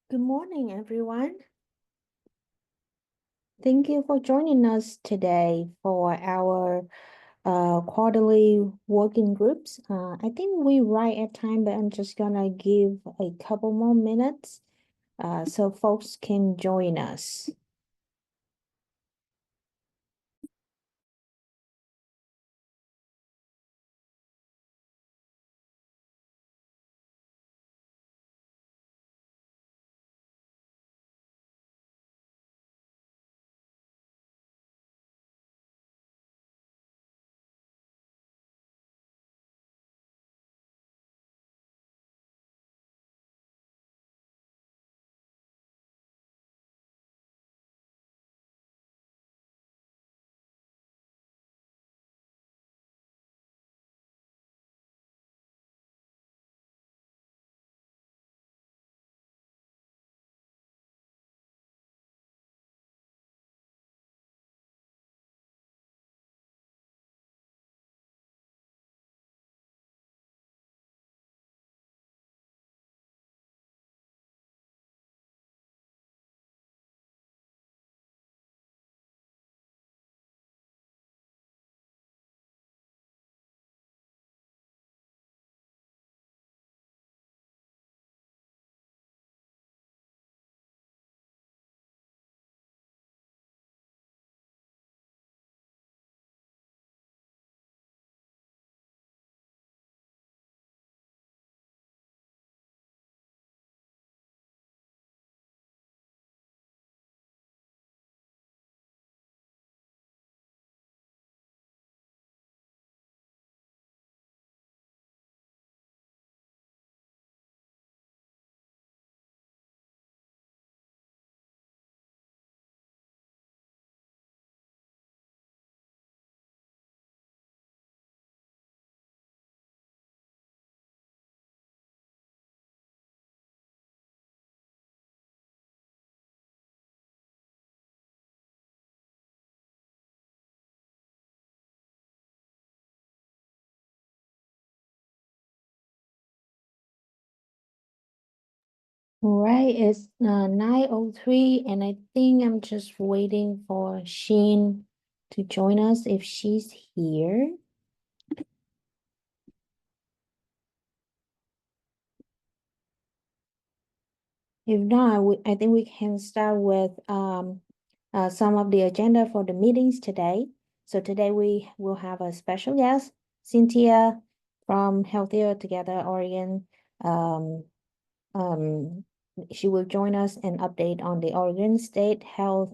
Good morning, everyone. Thank you for joining us today for our quarterly working groups. I think we right at time, but I'm just gonna give a couple more minutes so folks can join us. All right, it's 9:03, and I think I'm just waiting for Sheen to join us if she's here. If not, I think we can start with some of the agenda for the meetings today. So today we will have a special guest, Cynthia from Healthier Together Oregon. Um, um, she will join us and update on the Oregon State Health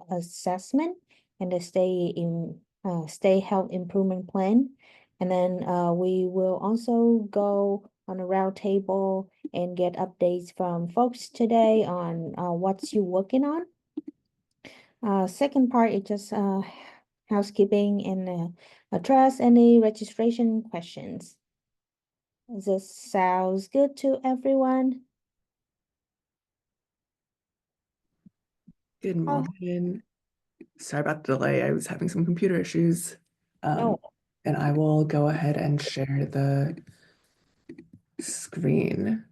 Assessment and the State Health Improvement Plan. And then we will also go on a round table and get updates from folks today on what's you working on. Second part is just housekeeping and address any registration questions. This sounds good to everyone. Good Oh, morning. Sorry about the delay. I was having some computer issues. no. And I will go ahead and share the screen.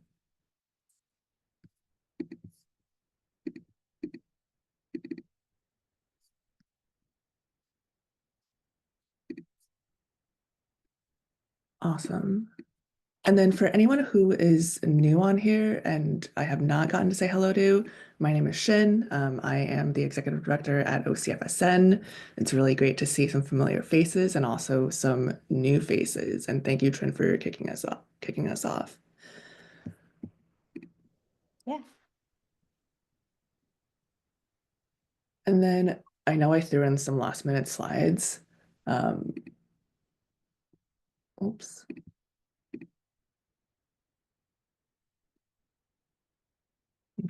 Awesome. And then for anyone who is new on here and I have not gotten to say hello to, my name is Shin. I am the executive director at OCFSN. It's really great to see some familiar faces and also some new faces. And thank you, Trin, for kicking us off. Yeah. And then I know I threw in some last minute slides. Um, oops.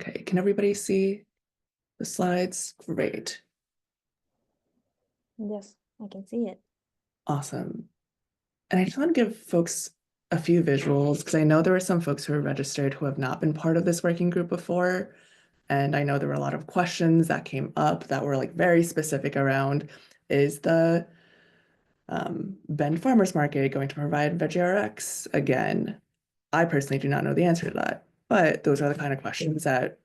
Okay, can everybody see the slides? Great. Yes, I can see it. Awesome. And I just want to give folks a few visuals because I know there were some folks who are registered who have not been part of this working group before. And I know there were a lot of questions that came up that were like very specific around, is the Bend Farmers Market going to provide Veggie RX again? I personally do not know the answer to that, but those are the kind of questions that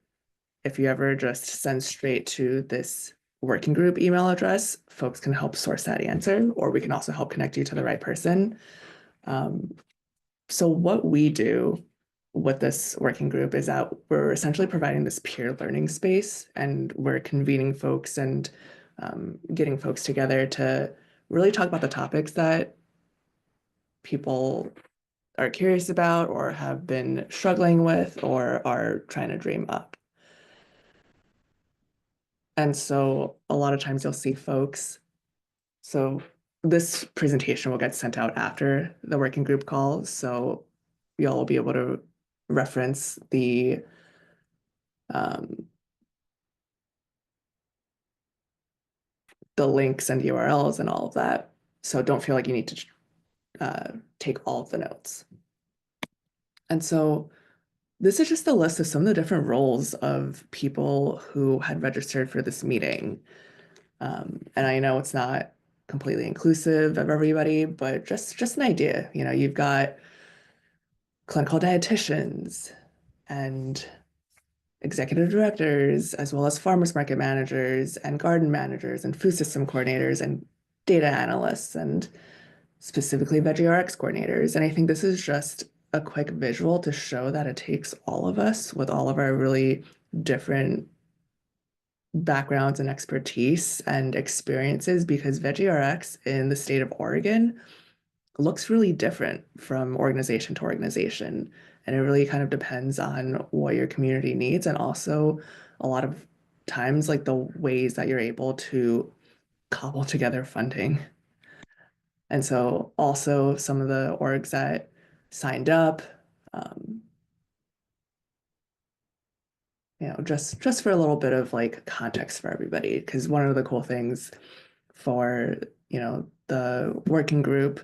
if you ever just send straight to this working group email address, folks can help source that answer, or we can also help connect you to the right person. So what we do with this working group is that we're essentially providing this peer learning space, and we're convening folks and getting folks together to really talk about the topics that people are curious about or have been struggling with or are trying to dream up. And so a lot of times you'll see folks. So this presentation will get sent out after the working group call. So you'll be able to reference um, the links and URLs and all of that. So don't feel like you need to take all of the notes. And so this is just a list of some of the different roles of people who had registered for this meeting. And I know it's not completely inclusive of everybody, but just an idea. You know, you've got clinical dietitians and executive directors, as well as farmers market managers and garden managers and food system coordinators and data analysts and specifically Veggie RX coordinators. And I think this is just a quick visual to show that it takes all of us with all of our really different backgrounds and expertise and experiences, because Veggie RX in the state of Oregon looks really different from organization to organization. And it really kind of depends on what your community needs, and also a lot of times like the ways that you're able to cobble together funding. And so also some of the orgs that signed up, um, just for a little bit of like context for everybody, because one of the cool things for, the working group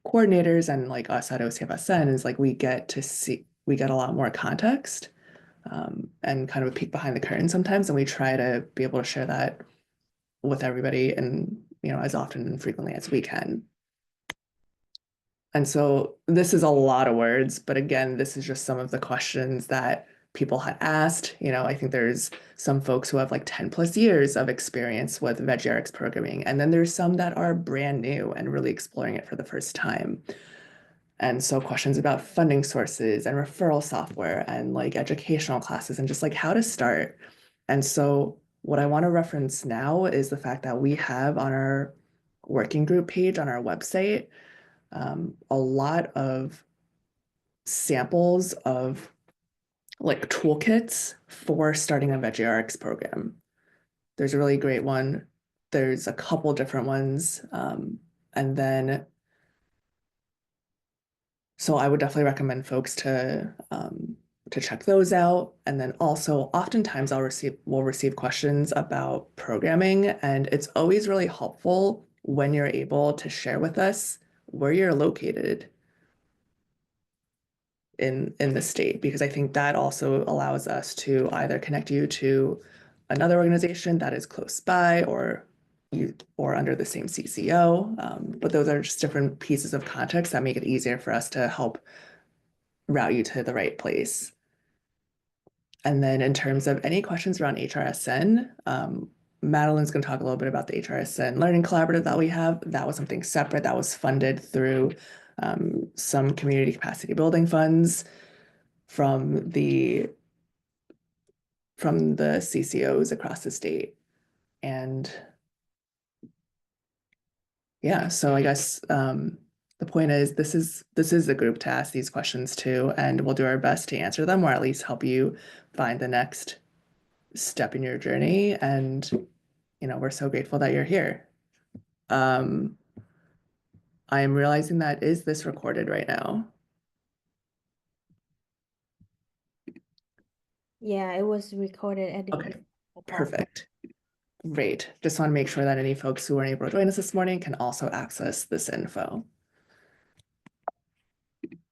coordinators and like us at OCFSN is like we get a lot more context, and kind of a peek behind the curtain sometimes, and we try to be able to share that with everybody and as often and frequently as we can. And so this is a lot of words, but again, this is just some of the questions that people had asked. I think there's some folks who have like 10 plus years of experience with VegRx programming, and then there's some that are brand new and really exploring it for the first time. And so questions about funding sources and referral software and like educational classes and just like how to start. And so what I want to reference now is the fact that we have on our working group page on our website a lot of samples of like toolkits for starting a VegRx program. There's a really great one. There's a couple different ones. And then, so I would definitely recommend folks to check those out. And then also oftentimes we'll receive questions about programming, and it's always really helpful when you're able to share with us where you're located in the state, because I think that also allows us to either connect you to another organization that is close by or under the same CCO. But those are just different pieces of context that make it easier for us to help route you to the right place. And then in terms of any questions around HRSN, Madeline's going to talk a little bit about the HRSN Learning Collaborative that we have. That was something separate that was funded through some community capacity building funds from the CCOs across the state. And yeah, so I guess the point is this is the group to ask these questions to, and we'll do our best to answer them, or at least help you find the next step in your journey. And we're so grateful that you're here. I am realizing that is this recorded right now? Yeah, it was recorded at the Okay, top. perfect. Great. Just want to make sure that any folks who weren't able to join us this morning can also access this info.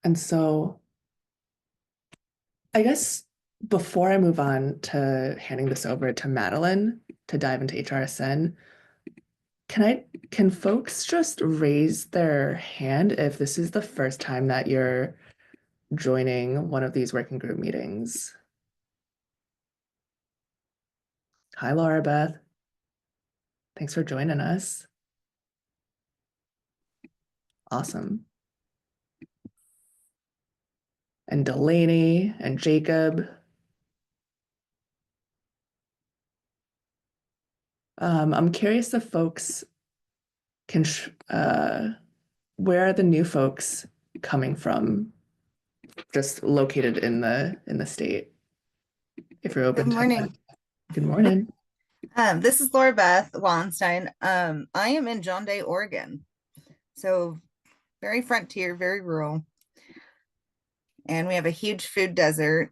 And so I guess before I move on to handing this over to Madeline to dive into HRSN, can folks just raise their hand if this is the first time that you're joining one of these working group meetings? Hi, Laura Beth. Thanks for joining us. Awesome. And Delaney and Jacob. I'm curious if folks can, where are the new folks coming from? Just located in the state. If you're Good open to that. morning. Good morning. This is Laura Beth Wallenstein. I am in John Day, Oregon. So very frontier, very rural. And we have a huge food desert.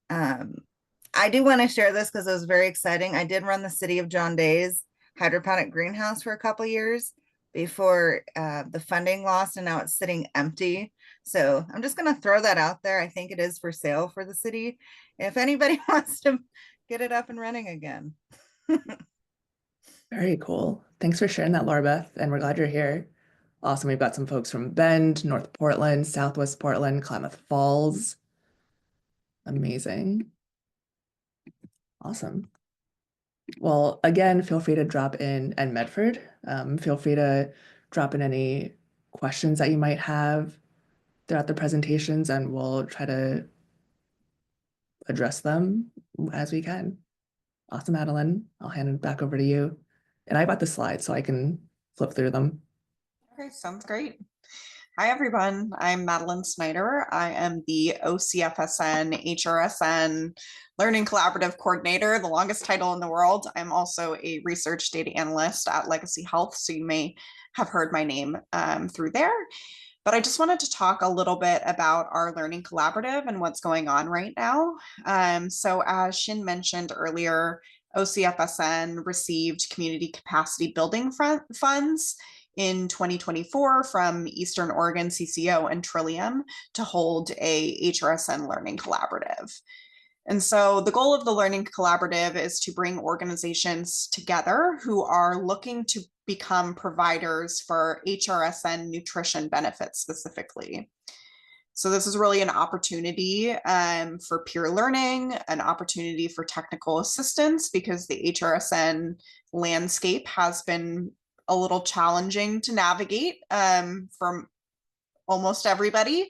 I do want to share this because it was very exciting. I did run the city of John Day's hydroponic greenhouse for a couple years before the funding lost, and now it's sitting empty. So I'm just going to throw that out there. I think it is for sale for the city. If anybody wants to get it up and running again. Very cool. Thanks for sharing that, Laura Beth, and we're glad you're here. Awesome. We've got some folks from Bend, North Portland, Southwest Portland, Klamath Falls. Amazing. Awesome. Well, again, feel free to drop in, and Medford, feel free to drop in any questions that you might have throughout the presentations, and we'll try to address them as we can. Awesome, Madeline. I'll hand it back over to you. And I got the slides so I can flip through them. Okay, sounds great. Hi, everyone. I'm Madeline Snyder. I am the OCFSN HRSN Learning Collaborative Coordinator, the longest title in the world. I'm also a research data analyst at Legacy Health, so you may have heard my name through there. But I just wanted to talk a little bit about our Learning Collaborative and what's going on right now. So as Shin mentioned earlier, OCFSN received community capacity building funds in 2024 from Eastern Oregon CCO and Trillium to hold a HRSN Learning Collaborative. And so the goal of the Learning Collaborative is to bring organizations together who are looking to become providers for HRSN nutrition benefits specifically. So this is really an opportunity for peer learning, an opportunity for technical assistance, because the HRSN landscape has been a little challenging to navigate from almost everybody.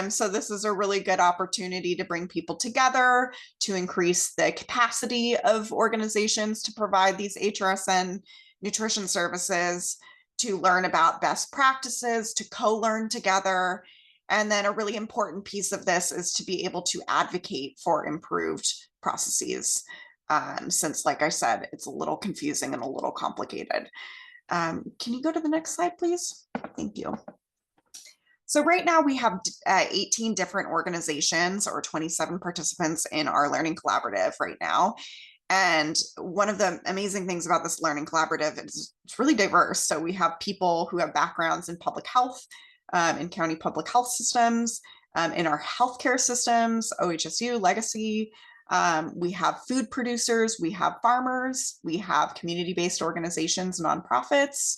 So this is a really good opportunity to bring people together, to increase the capacity of organizations to provide these HRSN nutrition services, to learn about best practices, to co-learn together. And then a really important piece of this is to be able to advocate for improved processes, since, like I said, it's a little confusing and a little complicated. Can you go to the next slide, please? Thank you. So right now we have 18 different organizations or 27 participants in our Learning Collaborative right now. And one of the amazing things about this Learning Collaborative is it's really diverse. So we have people who have backgrounds in public health, in county public health systems, in our healthcare systems, OHSU, Legacy. We have food producers, we have farmers, we have community-based organizations, nonprofits.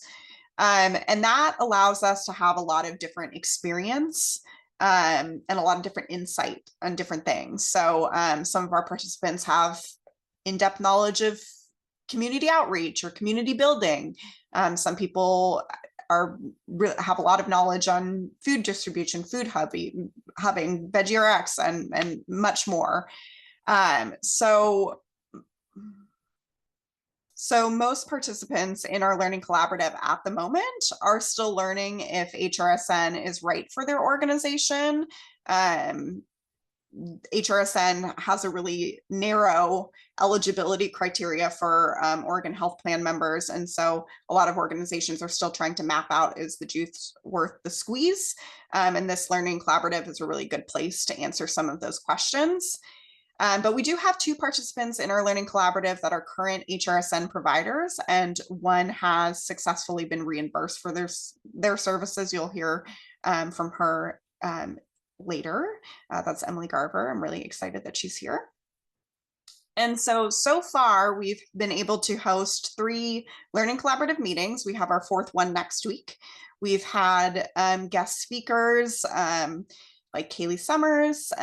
And that allows us to have a lot of different experience and a lot of different insight on different things. So some of our participants have in-depth knowledge of community outreach or community building. Some people have a lot of knowledge on food distribution, food hubbing, Veggie RX, and much more. So most participants in our Learning Collaborative at the moment are still learning if HRSN is right for their organization. HRSN has a really narrow eligibility criteria for Oregon Health Plan members. And so a lot of organizations are still trying to map out, is the juice worth the squeeze? And this Learning Collaborative is a really good place to answer some of those questions. But we do have 2 participants in our Learning Collaborative that are current HRSN providers, and one has successfully been reimbursed for their services. You'll hear from her later. That's Emily Garver. I'm really excited that she's here. And so far, we've been able to host 3 Learning Collaborative meetings. We have our 4th one next week. We've had guest speakers like Kaylee Summers.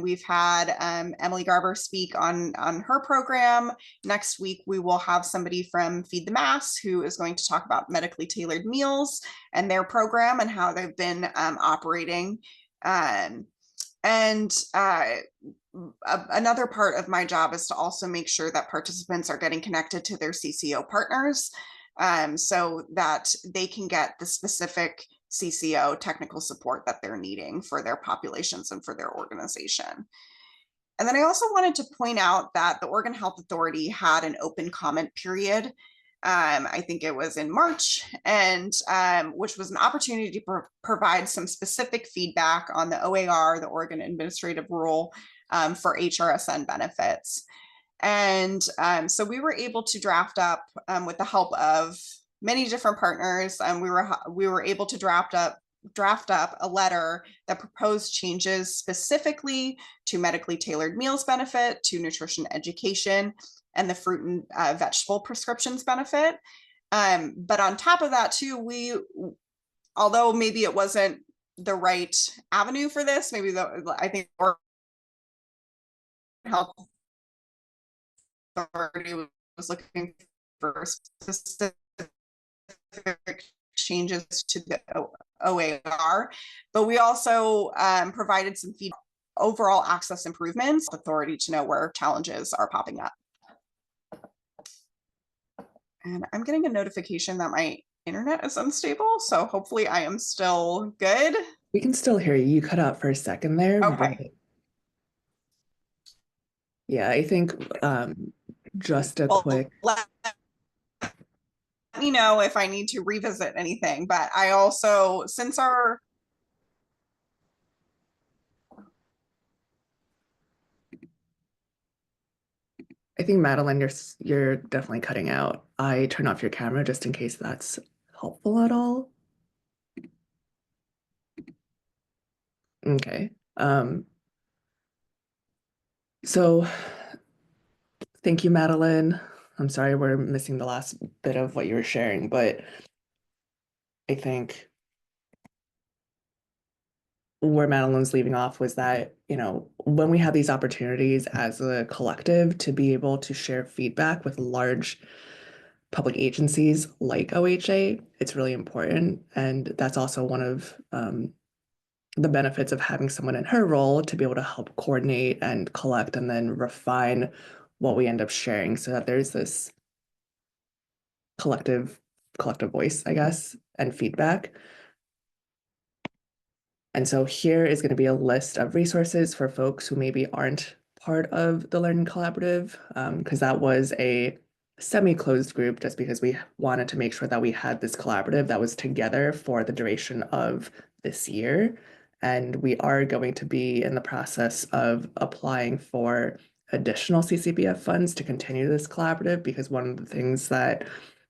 We've had Emily Garber speak on her program. Next week, we will have somebody from Feed the Mass who is going to talk about medically tailored meals and their program and how they've been operating. Another part of my job is to also make sure that participants are getting connected to their CCO partners so that they can get the specific CCO technical support that they're needing for their populations and for their organization. And then I also wanted to point out that the Oregon Health Authority had an open comment period. I think it was in March, and which was an opportunity to provide some specific feedback on the OAR, the Oregon Administrative Rule for HRSN benefits. And so we were able to draft up, with the help of many different partners, we were able to draft up a letter that proposed changes specifically to medically tailored meals benefit, to nutrition education, and the fruit and vegetable prescriptions benefit. But on top of that too, although maybe it wasn't the right avenue for this, I think Health Authority was looking for specific changes to the OAR, but we also provided some feedback, overall access improvements, authority to know where challenges are popping up. And I'm getting a notification that my internet is unstable, so hopefully I am still good. We can still hear you. You cut out for a second there. Okay. But yeah, I think just a quick. Let me know if I need to revisit anything, but I also, since our I think Madeline, you're definitely cutting out. I turn off your camera just in case that's helpful at all. Okay. So thank you, Madeline. I'm sorry we're missing the last bit of what you were sharing, but I think where Madeline's leaving off was that, when we have these opportunities as a collective to be able to share feedback with large public agencies like OHA, it's really important. And that's also one of the benefits of having someone in her role to be able to help coordinate and collect and then refine what we end up sharing so that there's this collective voice, I guess, and feedback. And so here is going to be a list of resources for folks who maybe aren't part of the Learning Collaborative, because that was a semi-closed group just because we wanted to make sure that we had this collaborative that was together for the duration of this year. And we are going to be in the process of applying for additional CCBF funds to continue this collaborative, because one of the things that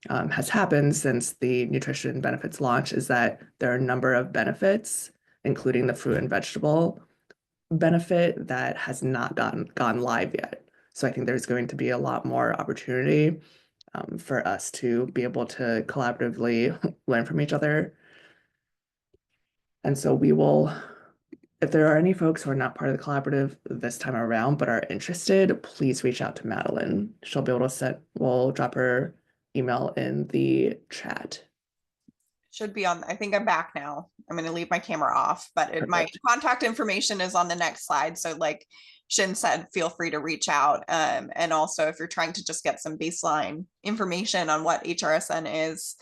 has happened since the nutrition benefits launch is that there are a number of benefits, including the fruit and vegetable benefit, that has not gone live yet. So I think there's going to be a lot more opportunity for us to be able to collaboratively learn from each other. And so we will, if there are any folks who are not part of the collaborative this time around but are interested, please reach out to Madeline. She'll be able to we'll drop her email in the chat. should be on, I think I'm back now. I'm going to leave my camera off, but my contact information is on the next slide. So like Shin said, feel free to reach out. And also if you're trying to just get some baseline information on what HRSN is,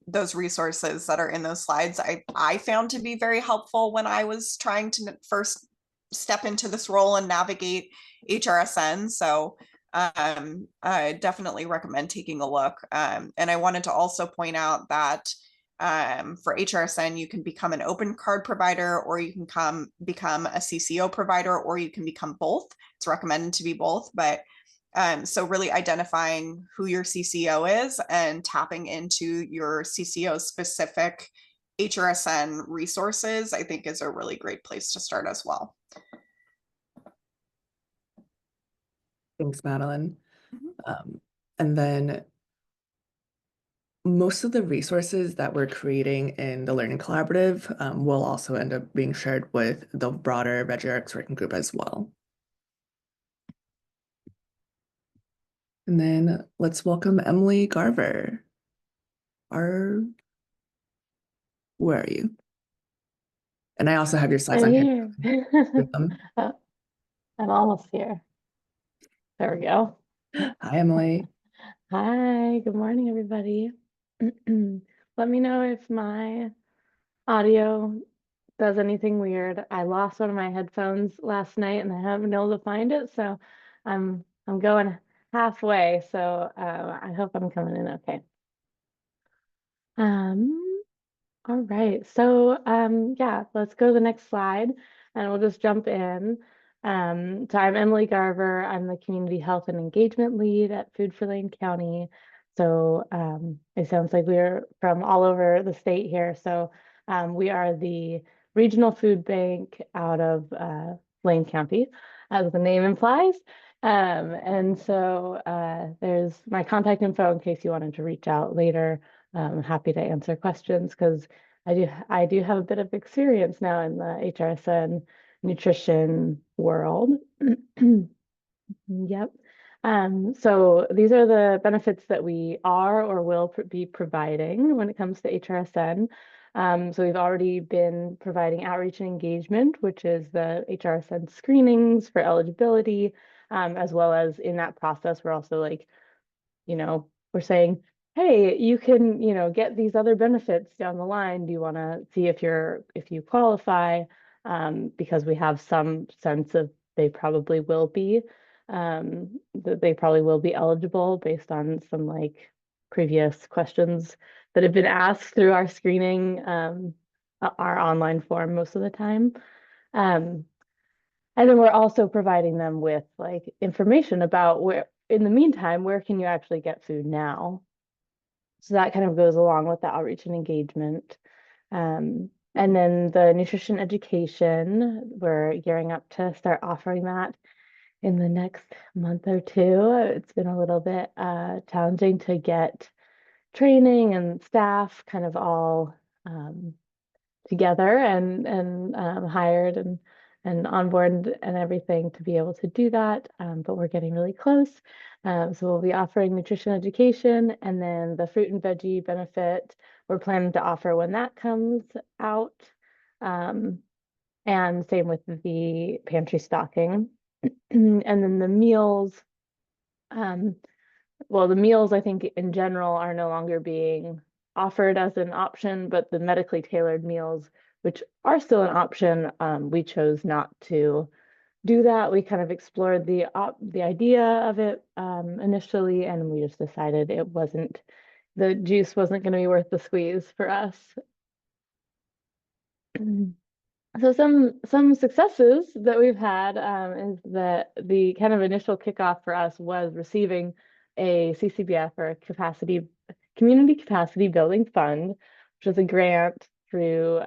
those resources that are in those slides, I found to be very helpful when I was trying to first step into this role and navigate HRSN. So I definitely recommend taking a look. And I wanted to also point out that for HRSN, you can become an open card provider, or you can become a CCO provider, or you can become both. It's recommended to be both, but so really identifying who your CCO is and tapping into your CCO specific HRSN resources, I think is a really great place to start as well. Thanks, Madeline. And then most of the resources that we're creating in the Learning Collaborative will also end up being shared with the broader Veggie working group as well. And then let's welcome Emily Garver. Where are you? And I also have your slides on here. I'm almost here. There we go. Hi, Emily. Hi, good morning, everybody. Let me know if my audio does anything weird. I lost one of my headphones last night and I haven't been able to find it, so I'm going halfway. So I hope I'm coming in okay. All right, so yeah, let's go to the next slide and we'll just jump in. So I'm Emily Garver. I'm the Community Health and Engagement Lead at Food for Lane County. So it sounds like we're from all over the state here. So we are the regional food bank out of Lane County, as the name implies. And so there's my contact info in case you wanted to reach out later. I'm happy to answer questions because I do have a bit of experience now in the HRSN nutrition world. Yep. So these are the benefits that we are or will be providing when it comes to HRSN. So we've already been providing outreach and engagement, which is the HRSN screenings for eligibility, as well as in that process, we're also like, we're saying, hey, you can, get these other benefits down the line. Do you want to see if you qualify? Because we have some sense of they probably will be, that they probably will be eligible based on some like previous questions that have been asked through our screening, our online form most of the time. And then we're also providing them with like information about where, in the meantime, where can you actually get food now? So that kind of goes along with the outreach and engagement. And then the nutrition education, we're gearing up to start offering that in the next month or two. It's been a little bit challenging to get training and staff kind of all together and hired and on board and everything to be able to do that. But we're getting really close. So we'll be offering nutrition education and then the fruit and veggie benefit we're planning to offer when that comes out. And same with the pantry stocking. And then the meals, well, the meals I think in general are no longer being offered as an option, but the medically tailored meals, which are still an option, we chose not to do that. We kind of explored the idea of it initially, and we just decided the juice wasn't going to be worth the squeeze for us. So some successes that we've had is that the kind of initial kickoff for us was receiving a CCBF or a community capacity building fund, which was a grant through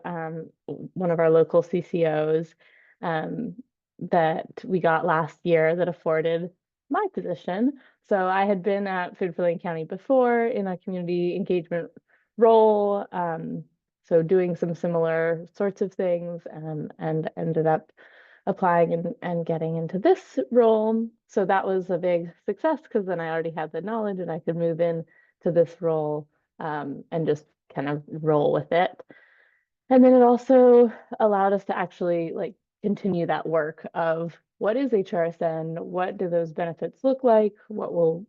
one of our local CCOs that we got last year that afforded my position. So I had been at Food for Lane County before in a community engagement role. So doing some similar sorts of things and ended up applying and getting into this role. So that was a big success because then I already had the knowledge and I could move in to this role and just kind of roll with it. And then it also allowed us to actually like continue that work of what is HRSN? What do those benefits look like? What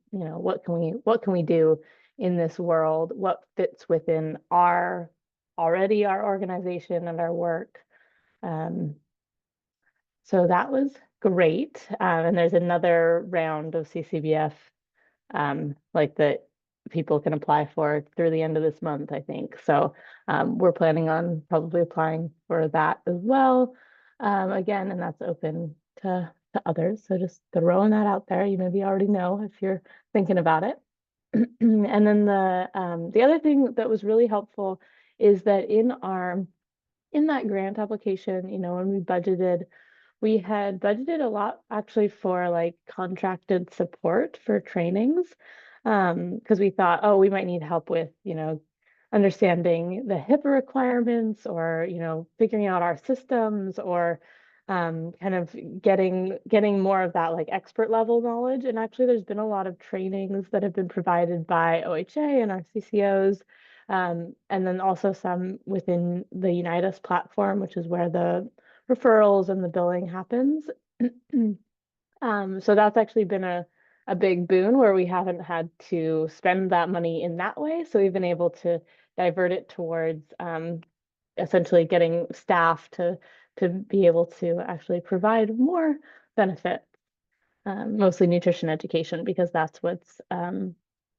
can we do in this world? What fits within our organization and our work? So that was great. And there's another round of CCBF like that people can apply for through the end of this month, I think. So we're planning on probably applying for that as well. Again, and that's open to others. So just throwing that out there. You maybe already know if you're thinking about it. And then the other thing that was really helpful is that in that grant application, when we had budgeted a lot actually for like contracted support for trainings. because we thought, oh, we might need help with, understanding the HIPAA requirements, or, figuring out our systems, or kind of getting more of that like expert level knowledge. And actually, there's been a lot of trainings that have been provided by OHA and our CCOs, and then also some within the Unitas platform, which is where the referrals and the billing happens. So that's actually been a big boon, where we haven't had to spend that money in that way. So we've been able to divert it towards essentially getting staff to be able to actually provide more benefits, mostly nutrition education, because that's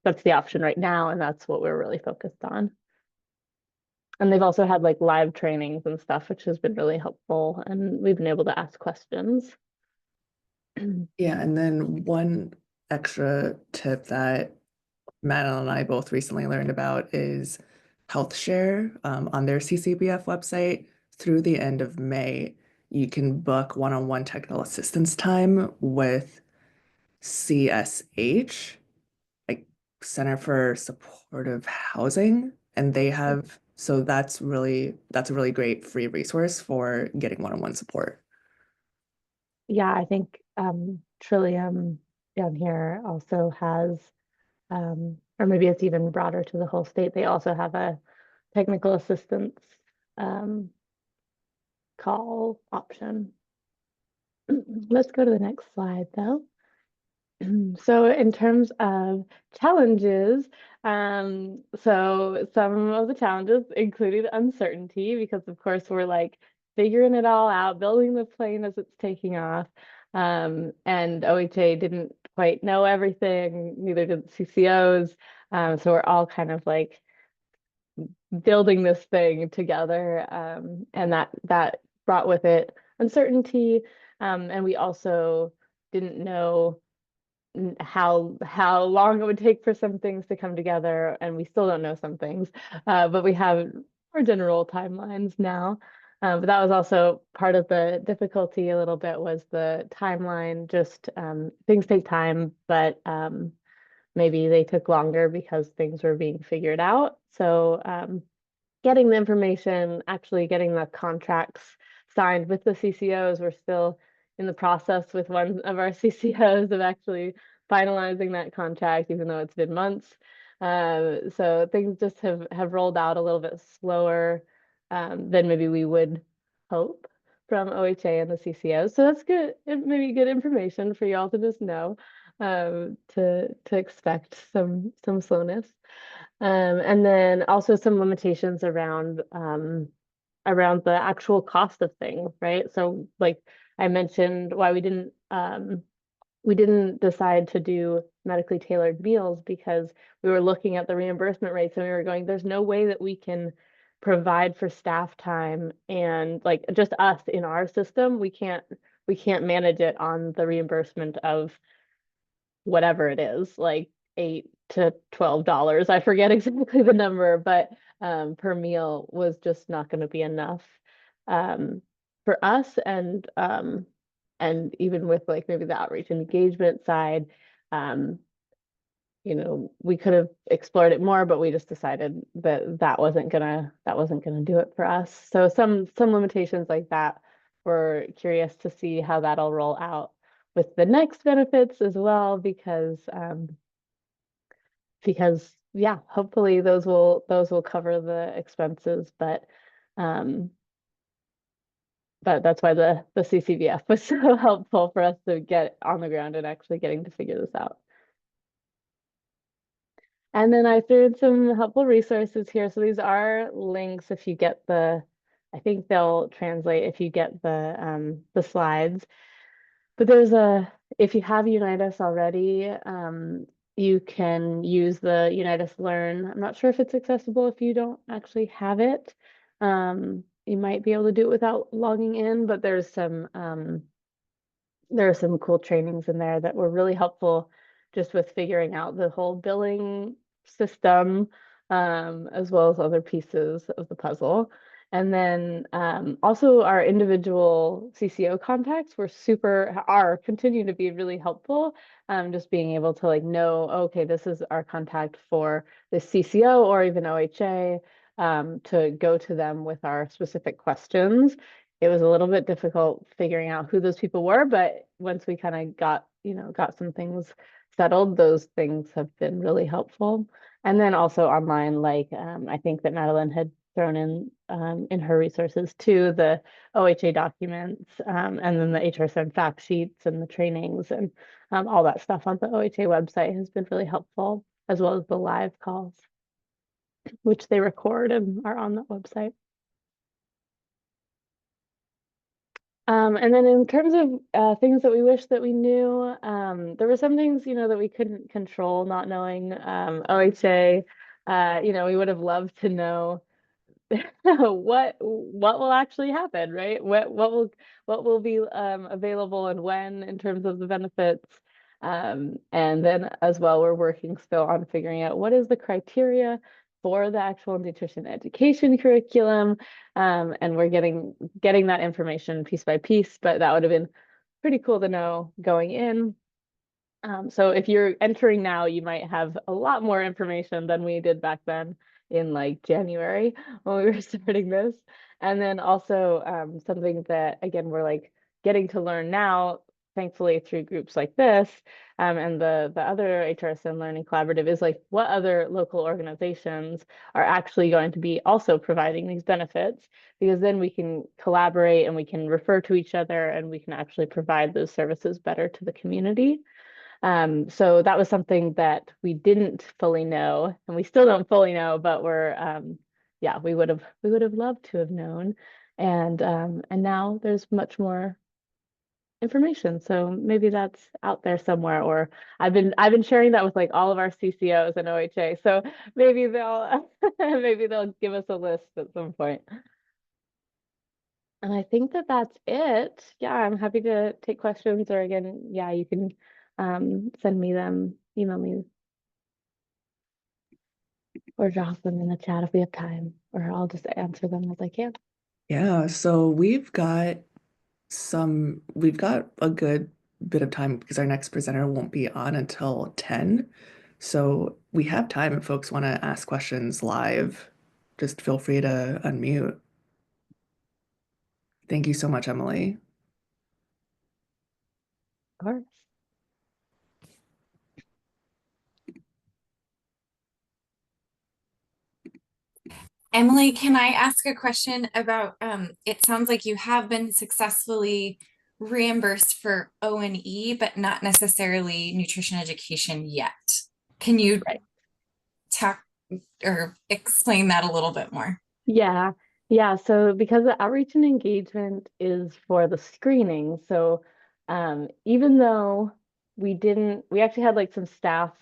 that's the option right now, and that's what we're really focused on. And they've also had like live trainings and stuff, which has been really helpful, and we've been able to ask questions. Yeah, and then one extra tip that Madeline and I both recently learned about is HealthShare on their CCBF website. Through the end of May, you can book one-on-one technical assistance time with CSH, like Center for Supportive Housing, and they have, so that's a really great free resource for getting one-on-one support. Yeah, I think Trillium down here also has, or maybe it's even broader to the whole state. They also have a technical assistance call option. Let's go to the next slide though. So in terms of challenges, so some of the challenges included uncertainty, because of course we're like figuring it all out, building the plane as it's taking off. And OHA didn't quite know everything, neither did the CCOs. So we're all kind of like building this thing together, and that brought with it uncertainty. And we also didn't know how long it would take for some things to come together, and we still don't know some things, but we have more general timelines now. But that was also part of the difficulty a little bit, was the timeline. Just things take time, but maybe they took longer because things were being figured out. So getting the information, actually getting the contracts signed with the CCOs, we're still in the process with one of our CCOs of actually finalizing that contract, even though it's been months. So things just have rolled out a little bit slower than maybe we would hope from OHA and the CCOs. So that's good, maybe good information for y'all to just know, to expect some slowness. And then also some limitations around the actual cost of things, right? So like I mentioned, why we didn't decide to do medically tailored meals, because we were looking at the reimbursement rates and we were going, there's no way that we can provide for staff time and like just us in our system. We can't manage it on the reimbursement of whatever it is, like $8 to $12. I forget exactly the number, but per meal was just not going to be enough for us. And even with like maybe the outreach and engagement side, we could have explored it more, but we just decided that that wasn't gonna do it for us. So some limitations like that. We're curious to see how that'll roll out with the next benefits as well, because yeah, hopefully those will cover the expenses, but that's why the CCBF was so helpful for us to get on the ground and actually getting to figure this out. And then I threw in some helpful resources here. So these are links if you get I think they'll translate if you get the slides. But if you have Unitas already, you can use the Unitas Learn. I'm not sure if it's accessible if you don't actually have it. You might be able to do it without logging in, but there are some cool trainings in there that were really helpful just with figuring out the whole billing system, as well as other pieces of the puzzle. And then also our individual CCO contacts continue to be really helpful. Just being able to like know, okay, this is our contact for the CCO or even OHA, to go to them with our specific questions. It was a little bit difficult figuring out who those people were, but once we kind of got some things settled, those things have been really helpful. And then also online, like I think that Madeline had thrown in her resources too, the OHA documents, and then the HRSN fact sheets and the trainings and all that stuff on the OHA website has been really helpful, as well as the live calls, which they record and are on the website. And then in terms of things that we wish that we knew, there were some things, that we couldn't control, not knowing OHA. We would have loved to know what will actually happen, right? What will be available and when in terms of the benefits. And then as well, we're working still on figuring out what is the criteria for the actual nutrition education curriculum. And we're getting that information piece by piece, but that would have been pretty cool to know going in. So if you're entering now, you might have a lot more information than we did back then in like January when we were starting this. And then also something that, again, we're like getting to learn now, thankfully through groups like this, and the other HRSN Learning Collaborative, is like what other local organizations are actually going to be also providing these benefits, because then we can collaborate and we can refer to each other and we can actually provide those services better to the community. So that was something that we didn't fully know, and we still don't fully know, but we would have loved to have known. And now there's much more information. So maybe that's out there somewhere, or I've been sharing that with like all of our CCOs and OHA. So maybe they'll give us a list at some point. And I think that that's it. Yeah, I'm happy to take questions, or again, yeah, you can send me them, email me, or drop them in the chat if we have time, or I'll just answer them as I can. Yeah, so we've got a good bit of time because our next presenter won't be on until 10. So we have time if folks want to ask questions live. Just feel free to unmute. Thank you so much, Emily. Of course. Emily, can I ask a question about, it sounds like you have been successfully reimbursed for O&E, but not necessarily nutrition education yet. Can you talk or explain that a little bit more? Yeah. So because the outreach and engagement is for the screening, so even though we actually had like some staff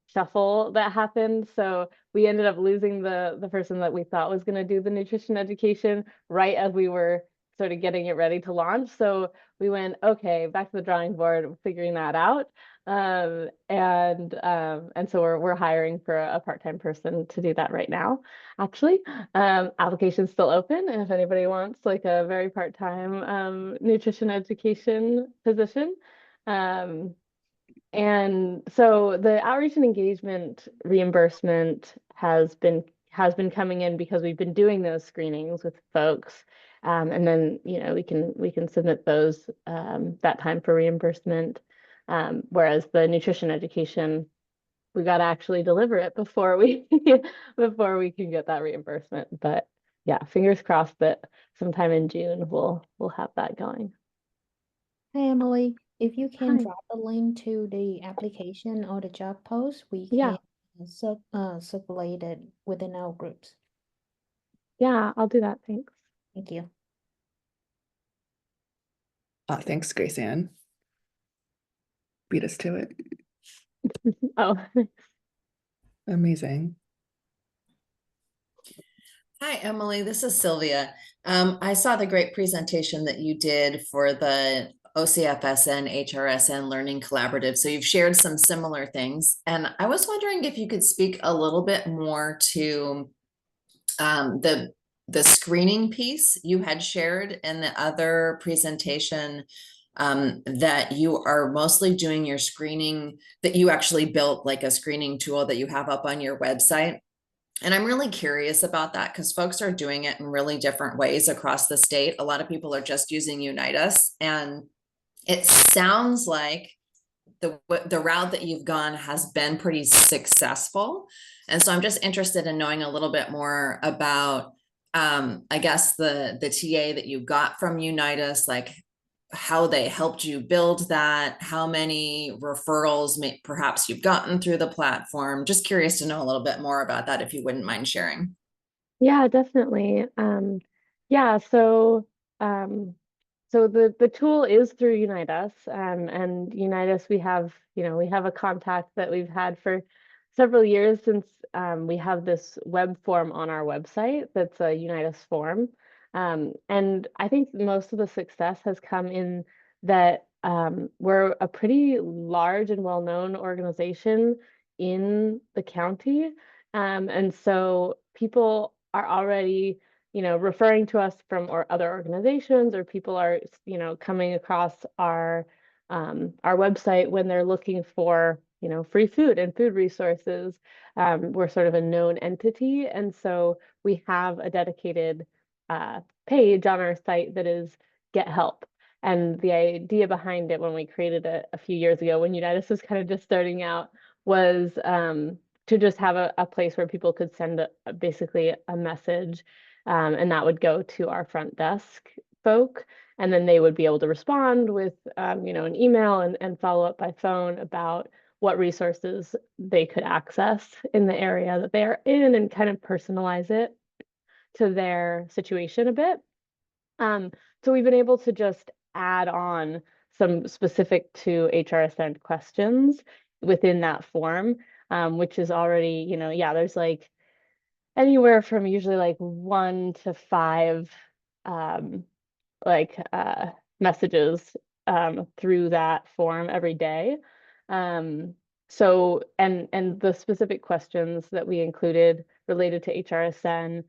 shuffle that happened. So we ended up losing the person that we thought was going to do the nutrition education right as we were sort of getting it ready to launch. So we went, okay, back to the drawing board, figuring that out. And so we're hiring for a part-time person to do that right now. Actually, application's still open, and if anybody wants like a very part-time nutrition education position. And so the outreach and engagement reimbursement has been coming in because we've been doing those screenings with folks. And then we can submit those that time for reimbursement. Whereas the nutrition education, we got to actually deliver it before we can get that reimbursement. But yeah, fingers crossed that sometime in June we'll have that going. Hey, Emily, if you can Hi. drop a link to the application or the job post, we Yeah. can circulate it within our groups. Yeah, I'll do that. Thanks. Thank you. Thanks, Grace Ann. Beat us to it. Oh, Amazing. Hi, Emily. This is Sylvia. I saw the great presentation that you did for the OCFSN HRSN Learning Collaborative. So you've shared some similar things. And I was wondering if you could speak a little bit more to the the screening piece you had shared in the other presentation, that you are mostly doing your screening, that you actually built like a screening tool that you have up on your website. And I'm really curious about that because folks are doing it in really different ways across the state. A lot of people are just using Unitas, and it sounds like the route that you've gone has been pretty successful. And so I'm just interested in knowing a little bit more about, I guess the TA that you got from Unitas, like how they helped you build that, how many referrals perhaps you've gotten through the platform. Just curious to know a little bit more about that, if you wouldn't mind sharing. Yeah, definitely. Yeah, so the tool is through Unitas, and Unitas we have, we have a contact that we've had for several years since we have this web form on our website that's a Unitas form. And I think most of the success has come in that we're a pretty large and well-known organization in the county. And so people are already, referring to us from or other organizations, or people are, coming across our website when they're looking for, free food and food resources. We're sort of a known entity, and so we have a dedicated page on our site that is Get Help. And the idea behind it when we created it a few years ago, when Unitas was kind of just starting out, was to just have a place where people could send basically a message, and that would go to our front desk folk, and then they would be able to respond with an email and follow up by phone about what resources they could access in the area that they are in, and kind of personalize it to their situation a bit. So we've been able to just add on some specific to HRSN questions within that form, which is already, yeah, there's like anywhere from usually like 1 to 5 like messages through that form every day. So and the specific questions that we included related to HRSN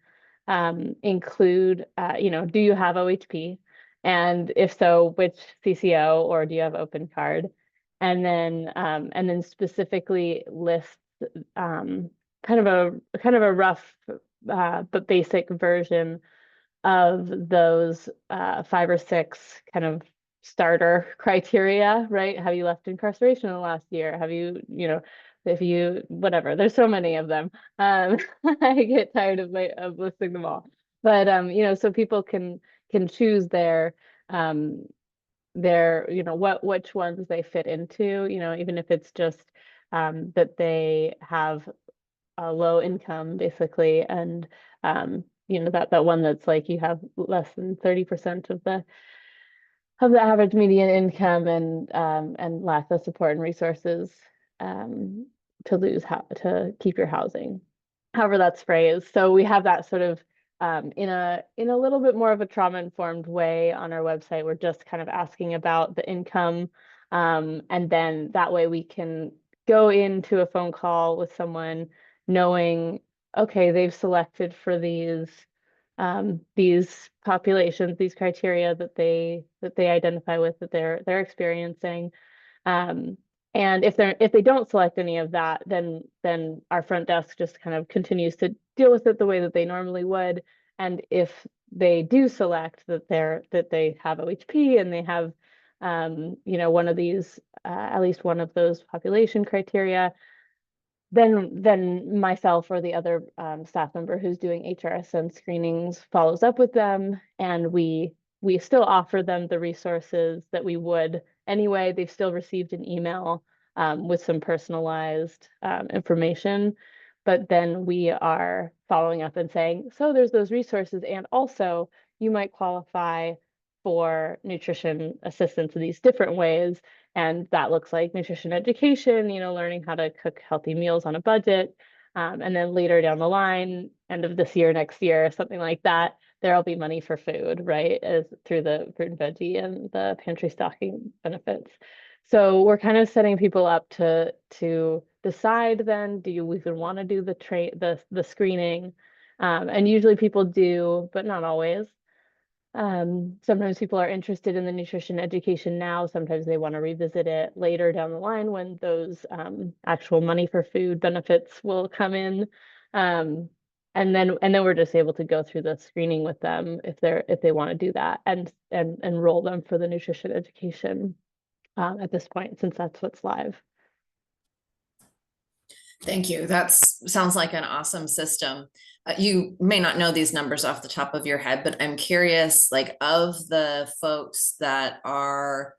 include, do you have OHP? And if so, which CCO, or do you have open card? And then specifically list kind of a rough but basic version of those 5 or 6 kind of starter criteria, right? Have you left incarceration in the last year? Have you, if you, whatever, there's so many of them. I get tired of listing them all. But so people can choose which ones they fit into, even if it's just that they have a low income basically, and that one that's like you have less than 30% of the average median income, and lack of support and resources to keep your housing, however that's phrased. So we have that sort of in a little bit more of a trauma-informed way on our website. We're just kind of asking about the income, and then that way we can go into a phone call with someone knowing, okay, they've selected for these populations, these criteria that they identify with, that they're experiencing. And if they don't select any of that, then our front desk just kind of continues to deal with it the way that they normally would. And if they do select that they have OHP and they have one of these, at least one of those population criteria, then myself or the other staff member who's doing HRSN screenings follows up with them, and we still offer them the resources that we would anyway. They've still received an email with some personalized information, but then we are following up and saying, so there's those resources, and also you might qualify for nutrition assistance in these different ways. And that looks like nutrition education, learning how to cook healthy meals on a budget. And then later down the line, end of this year, next year, something like that, there'll be money for food, right? As through the fruit and veggie and the pantry stocking benefits. So we're kind of setting people up to decide then, do you even want to do the screening? And usually people do, but not always. Sometimes people are interested in the nutrition education now. Sometimes they want to revisit it later down the line when those actual money for food benefits will come in. And then we're just able to go through the screening with them if they want to do that and enroll them for the nutrition education at this point, since that's what's live. Thank you. That sounds like an awesome system. You may not know these numbers off the top of your head, but I'm curious, like, of the folks that are,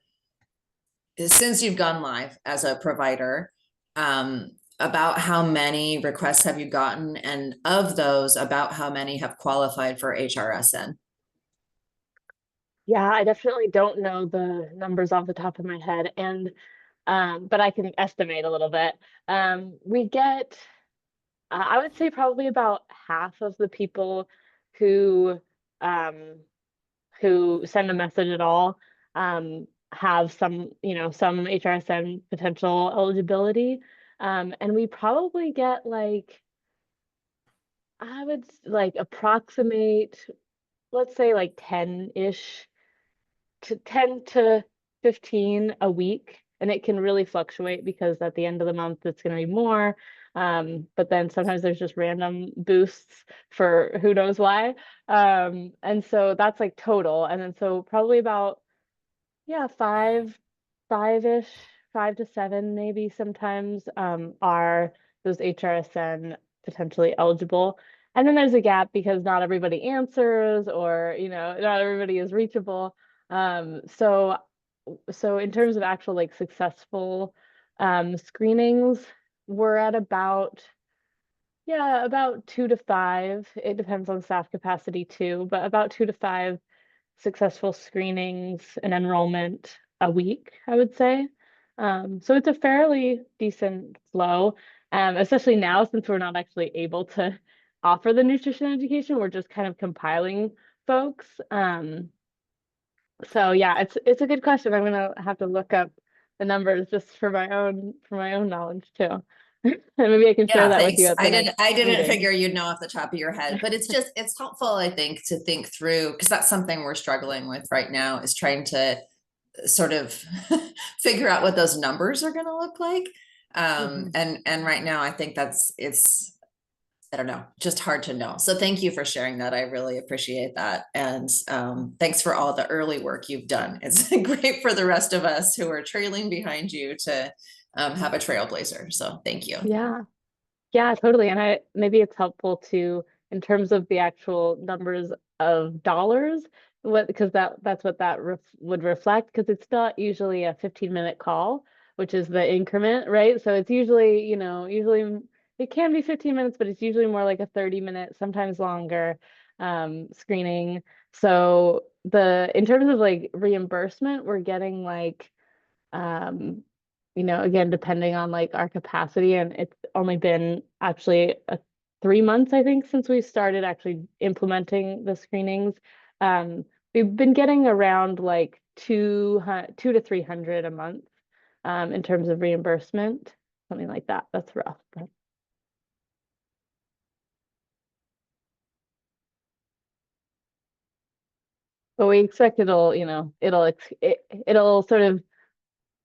since you've gone live as a provider, about how many requests have you gotten? And of those, about how many have qualified for HRSN? Yeah, I definitely don't know the numbers off the top of my head, and but I can estimate a little bit. We get, I would say probably about half of the people who um, who send a message at all have some, some HRSN potential eligibility. And we probably get like, I would like approximate, let's say like 10-ish to 10 to 15 a week. And it can really fluctuate because at the end of the month, it's going to be more. But then sometimes there's just random boosts for who knows why. And so that's like total. And then so probably about, yeah, five-ish, 5 to 7 maybe sometimes are those HRSN potentially eligible. And then there's a gap because not everybody answers, or not everybody is reachable. So in terms of actual like successful screenings, we're at about 2 to 5. It depends on staff capacity too, but about 2 to 5 successful screenings and enrollment a week, I would say. So it's a fairly decent flow, especially now since we're not actually able to offer the nutrition education. We're just kind of compiling folks. So yeah, it's a good question. I'm gonna have to look up the numbers just for my own knowledge too. And maybe I can share Yeah, that with you thanks. at the next I didn't meeting. figure you'd know off the top of your head, but it's helpful, I think, to think through, because that's something we're struggling with right now, is trying to sort of figure out what those numbers are going to look like. And right now I think it's I don't know, just hard to know. So thank you for sharing that. I really appreciate that. And thanks for all the early work you've done. It's great for the rest of us who are trailing behind you to have a trailblazer. So thank you. Yeah, totally. And maybe it's helpful to, in terms of the actual numbers of dollars, because that's what that would reflect, because it's not usually a 15-minute call, which is the increment, right? So it's usually, usually it can be 15 minutes, but it's usually more like a 30-minute, sometimes longer screening. So in terms of like reimbursement, we're getting like again, depending on like our capacity, and it's only been actually 3 months, I think, since we started actually implementing the screenings. We've been getting around like 200 to 300 a month in terms of reimbursement, something like that. That's rough, but we expect it'll sort of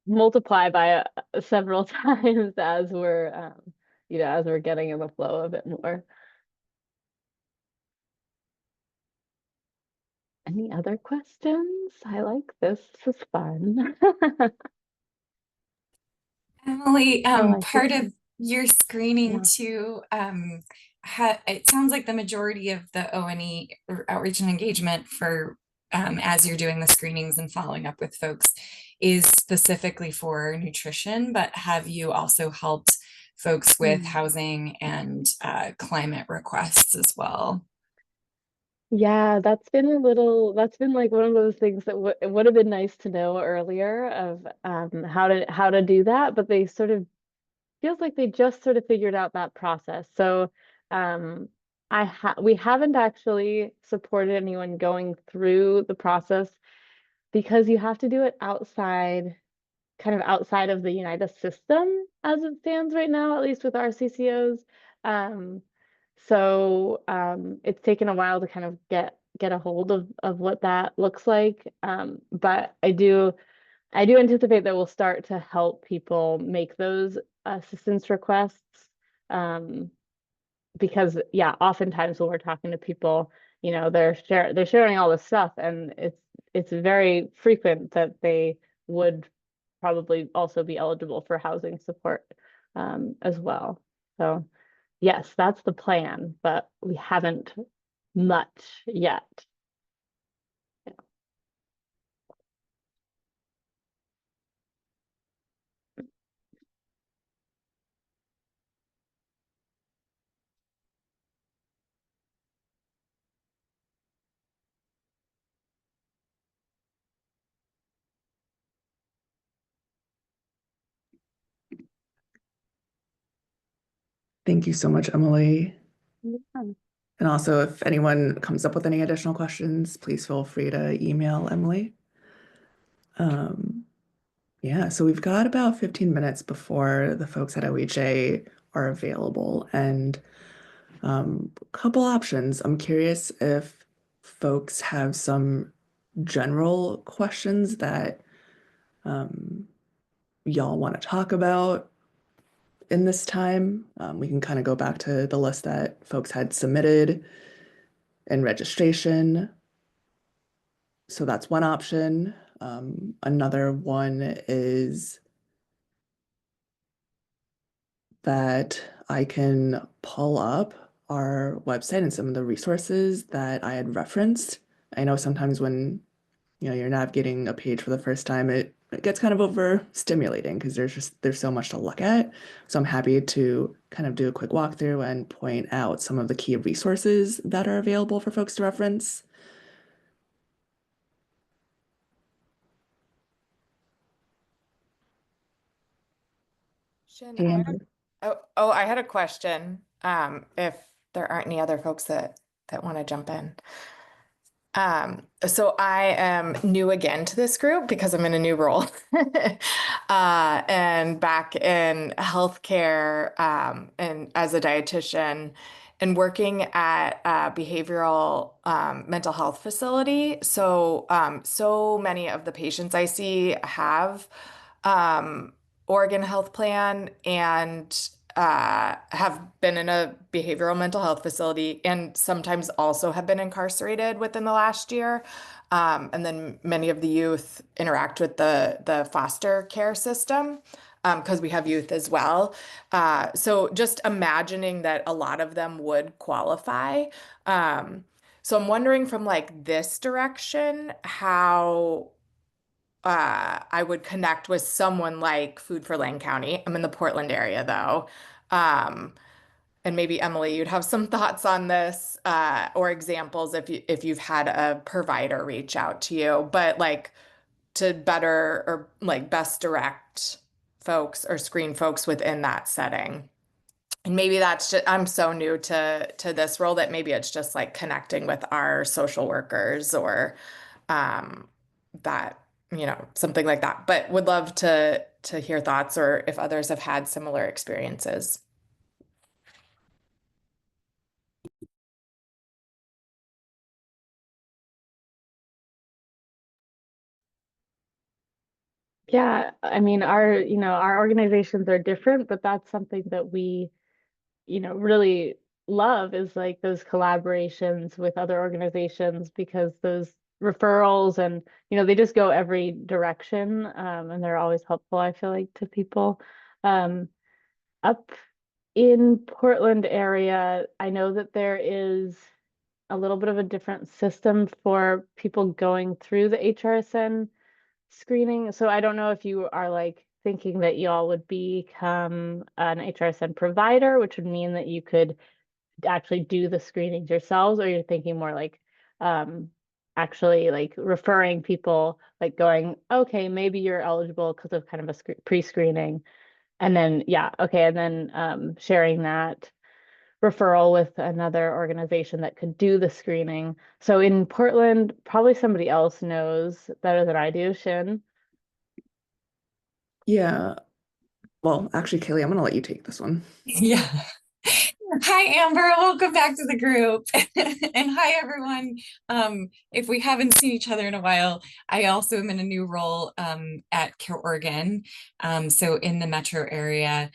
multiply by several times as we're getting in the flow a bit more. Any other questions? I like this. This is fun. Emily, I part think- of your screening Yeah. too, it sounds like the majority of the O&E or outreach and engagement for as you're doing the screenings and following up with folks is specifically for nutrition, but have you also helped folks with housing and climate requests as well? Yeah, that's been like one of those things that it would have been nice to know earlier of how to do that, but they sort of feels like they just sort of figured out that process. So we haven't actually supported anyone going through the process because you have to do it kind of outside of the United system as it stands right now, at least with our CCOs. So it's taken a while to kind of get a hold of what that looks like. But I do anticipate that we'll start to help people make those assistance requests. Because yeah, oftentimes when we're talking to people, you know, they're sharing all this stuff, and it's very frequent that they would probably also be eligible for housing support as well. So yes, that's the plan, but we haven't much yet. Thank you so much, Emily. Yeah. And also, if anyone comes up with any additional questions, please feel free to email Emily. Yeah, so we've got about 15 minutes before the folks at OHA are available, and a couple options. I'm curious if folks have some general questions that y'all want to talk about in this time. We can kind of go back to the list that folks had submitted in registration. So that's one option. Another one is that I can pull up our website and some of the resources that I had referenced. I know sometimes when you're navigating a page for the first time, it gets kind of overstimulating because there's so much to look at. So I'm happy to kind of do a quick walkthrough and point out some of the key resources that are available for folks to reference. Shin, Hey, I had Amber. I had a question. If there aren't any other folks that want to jump in. So I am new again to this group because I'm in a new role. And back in healthcare, and as a dietitian and working at a behavioral mental health facility. So so many of the patients I see have Oregon Health Plan and have been in a behavioral mental health facility and sometimes also have been incarcerated within the last year. And then many of the youth interact with the foster care system because we have youth as well. So just imagining that a lot of them would qualify. So I'm wondering from like this direction, how I would connect with someone like Food for Lane County. I'm in the Portland area though. And maybe Emily, you'd have some thoughts on this, or examples if you've had a provider reach out to you, but like to better or like best direct folks or screen folks within that setting. And maybe that's just, I'm so new to this role that maybe it's just like connecting with our social workers or that, something like that. But would love to hear thoughts or if others have had similar experiences. Yeah, I mean, our organizations are different, but that's something that we, really love is like those collaborations with other organizations because those referrals and, they just go every direction, and they're always helpful, I feel like, to people. Up in Portland area, I know that there is a little bit of a different system for people going through the HRSN screening. So I don't know if you are like thinking that y'all would become an HRSN provider, which would mean that you could actually do the screenings yourselves, or you're thinking more like actually like referring people, like going, okay, maybe you're eligible because of kind of a pre-screening. And then, yeah, okay, and then sharing that referral with another organization that could do the screening. So in Portland, probably somebody else knows better than I do, Shin. Yeah. Well, actually, Kaylee, I'm going to let you take this one. Yeah. Hi, Amber. Welcome back to the group. And hi, everyone. If we haven't seen each other in a while, I also am in a new role at Care Oregon. So in the metro area,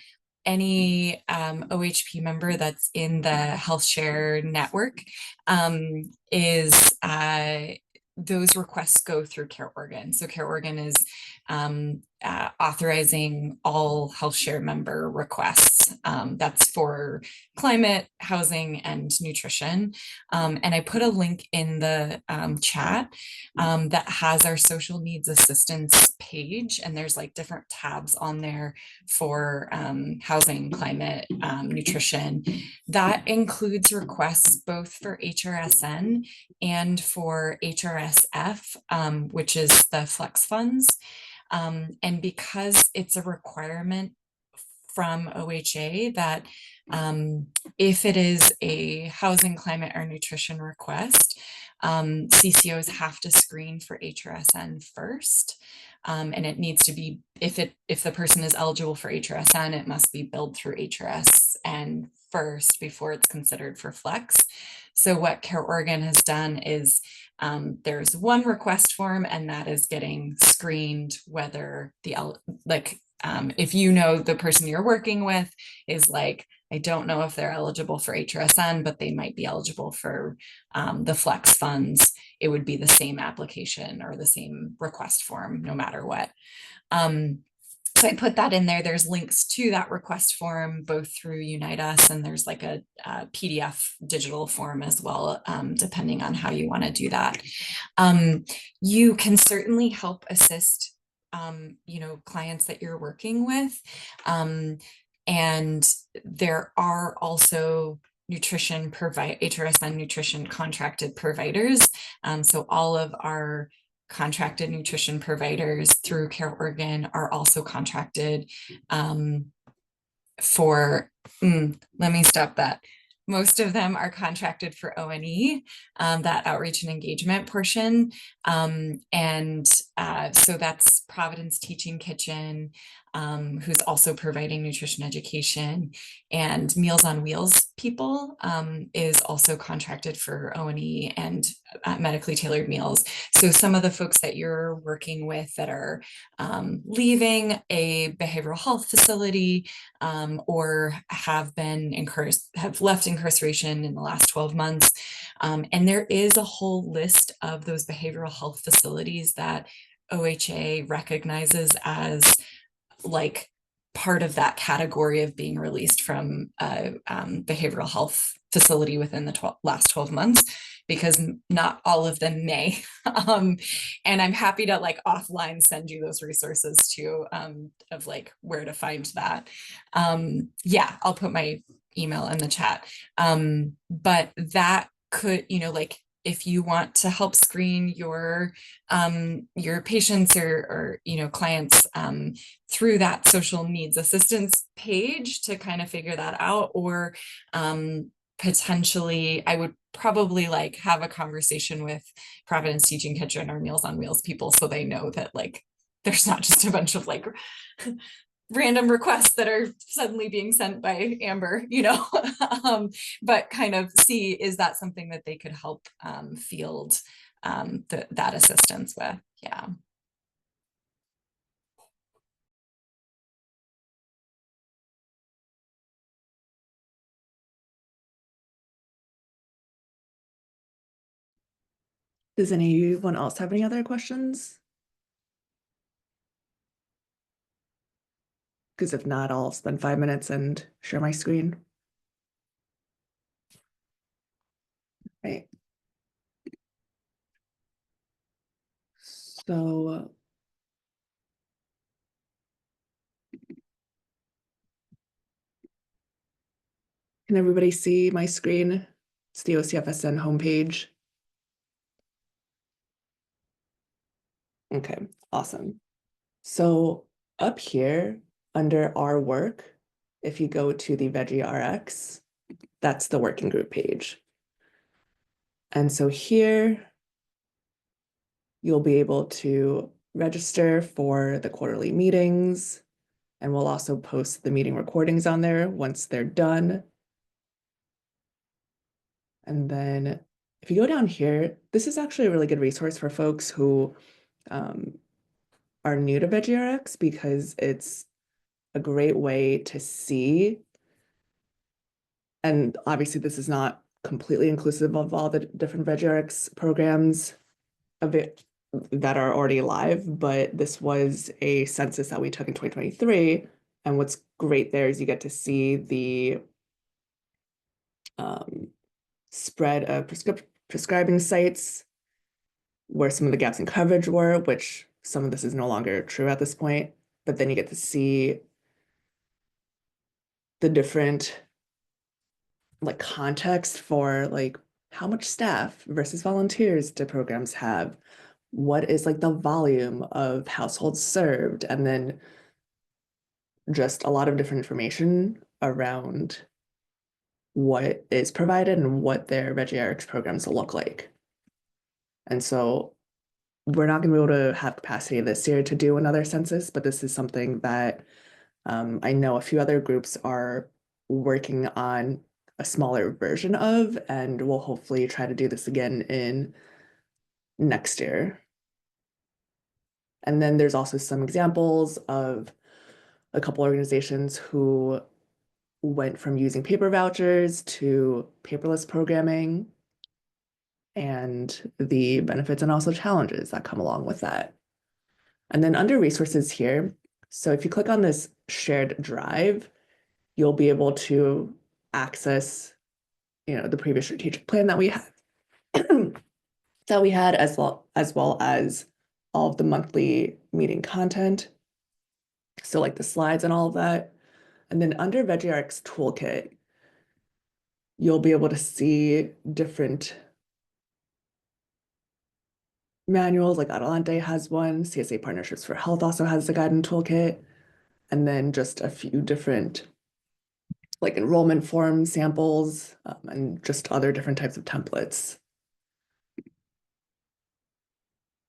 any OHP member that's in the Health Share network is those requests go through Care Oregon. So Care Oregon is authorizing all Health Share member requests. That's for climate, housing, and nutrition. And I put a link in the chat that has our social needs assistance page. And there's like different tabs on there for housing, climate, nutrition. That includes requests both for HRSN and for HRSF, which is the flex funds. And because it's a requirement from OHA that if it is a housing, climate, or nutrition request, CCOs have to screen for HRSN first. And it needs to be, if the person is eligible for HRSN, it must be billed through HRSN first before it's considered for flex. So what Care Oregon has done is there's one request form, and that is getting screened whether if you know the person you're working with is like, I don't know if they're eligible for HRSN, but they might be eligible for the flex funds. It would be the same application or the same request form, no matter what. So I put that in there. There's links to that request form, both through Unite Us, and there's like a PDF digital form as well, depending on how you want to do that. You can certainly help assist, clients that you're working with. And there are also HRSN nutrition contracted providers. So all of our contracted nutrition providers through Care Oregon are also contracted let me stop that. Most of them are contracted for O&E, that outreach and engagement portion. So that's Providence Teaching Kitchen, who's also providing nutrition education, and Meals on Wheels people is also contracted for O&E and medically tailored meals. So some of the folks that you're working with that are leaving a behavioral health facility or have left incarceration in the last 12 months. And there is a whole list of those behavioral health facilities that OHA recognizes as like part of that category of being released from a behavioral health facility within the last 12 months, because not all of them may. And I'm happy to like offline send you those resources too, of like where to find that. Yeah, I'll put my email in the chat. But that could, if you want to help screen your patients or clients through that social needs assistance page to kind of figure that out, or potentially I would probably like have a conversation with Providence Teaching Kitchen or Meals on Wheels people, so they know that like there's not just a bunch of like random requests that are suddenly being sent by Amber, but kind of see, is that something that they could help field that assistance with? Yeah. Does anyone else have any other questions? Because if not, I'll spend 5 minutes and share my screen. Right. So can everybody see my screen? It's the OCFSN homepage. Okay, awesome. So up here under our work, if you go to the Veggie RX, that's the working group page. And so here you'll be able to register for the quarterly meetings, and we'll also post the meeting recordings on there once they're done. And then if you go down here, this is actually a really good resource for folks who are new to VeggieRx, because it's a great way to see, and obviously this is not completely inclusive of all the different VeggieRx programs of it that are already live, but this was a census that we took in 2023. And what's great there is you get to see the spread of prescribing sites, where some of the gaps in coverage were, which some of this is no longer true at this point, but then you get to see the different like context for like how much staff versus volunteers do programs have, what is like the volume of households served, and then just a lot of different information around what is provided and what their VeggieRx programs will look like. And so we're not going to be able to have capacity this year to do another census, but this is something that I know a few other groups are working on a smaller version of, and we'll hopefully try to do this again in next year. And then there's also some examples of a couple organizations who went from using paper vouchers to paperless programming, and the benefits and also challenges that come along with that. And then under resources here, so if you click on this shared drive, you'll be able to access, the previous strategic plan that we had, as well as all of the monthly meeting content. So like the slides and all of that. And then under VeggieRx Toolkit, you'll be able to see different manuals, like Adelante has one, CSA Partnerships for Health also has the guide and toolkit, and then just a few different like enrollment form samples, and just other different types of templates.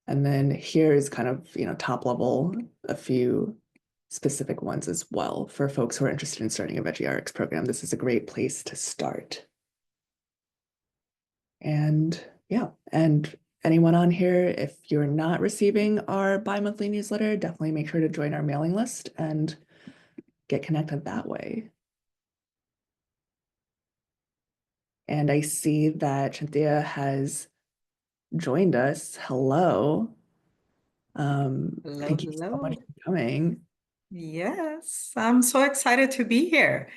And then here is kind of, top level, a few specific ones as well for folks who are interested in starting a VeggieRx program. This is a great place to start. And yeah, and anyone on here, if you're not receiving our bi-monthly newsletter, definitely make sure to join our mailing list and get connected that way. And I see that Cintia has joined us. Hello. Thank you so much for coming. Yes, I'm so excited to be here.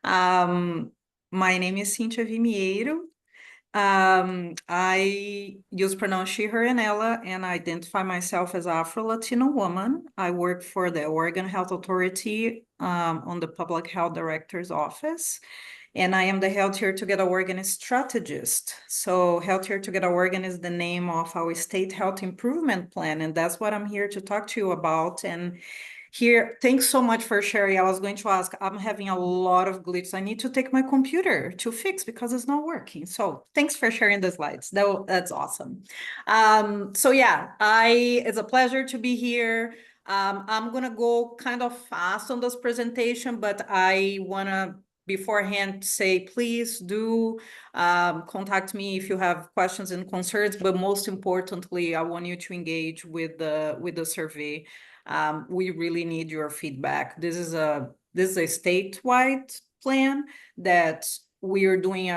My name is Cintia Vimiero. I use pronouns she, her, and ella, and I identify myself as Afro-Latino woman. I work for the Oregon Health Authority on the Public Health Director's Office, and I am the Healthier Together Oregon Strategist. So Healthier Together Oregon is the name of our state health improvement plan, and that's what I'm here to talk to you about. And here, thanks so much for sharing. I was going to ask, I'm having a lot of glitches. I need to take my computer to fix because it's not working. So thanks for sharing the slides. That's awesome. So yeah, it's a pleasure to be here. I'm gonna go kind of fast on this presentation, but I wanna beforehand say, please do contact me if you have questions and concerns, but most importantly, I want you to engage with the survey. We really need your feedback. This is a statewide plan that we are doing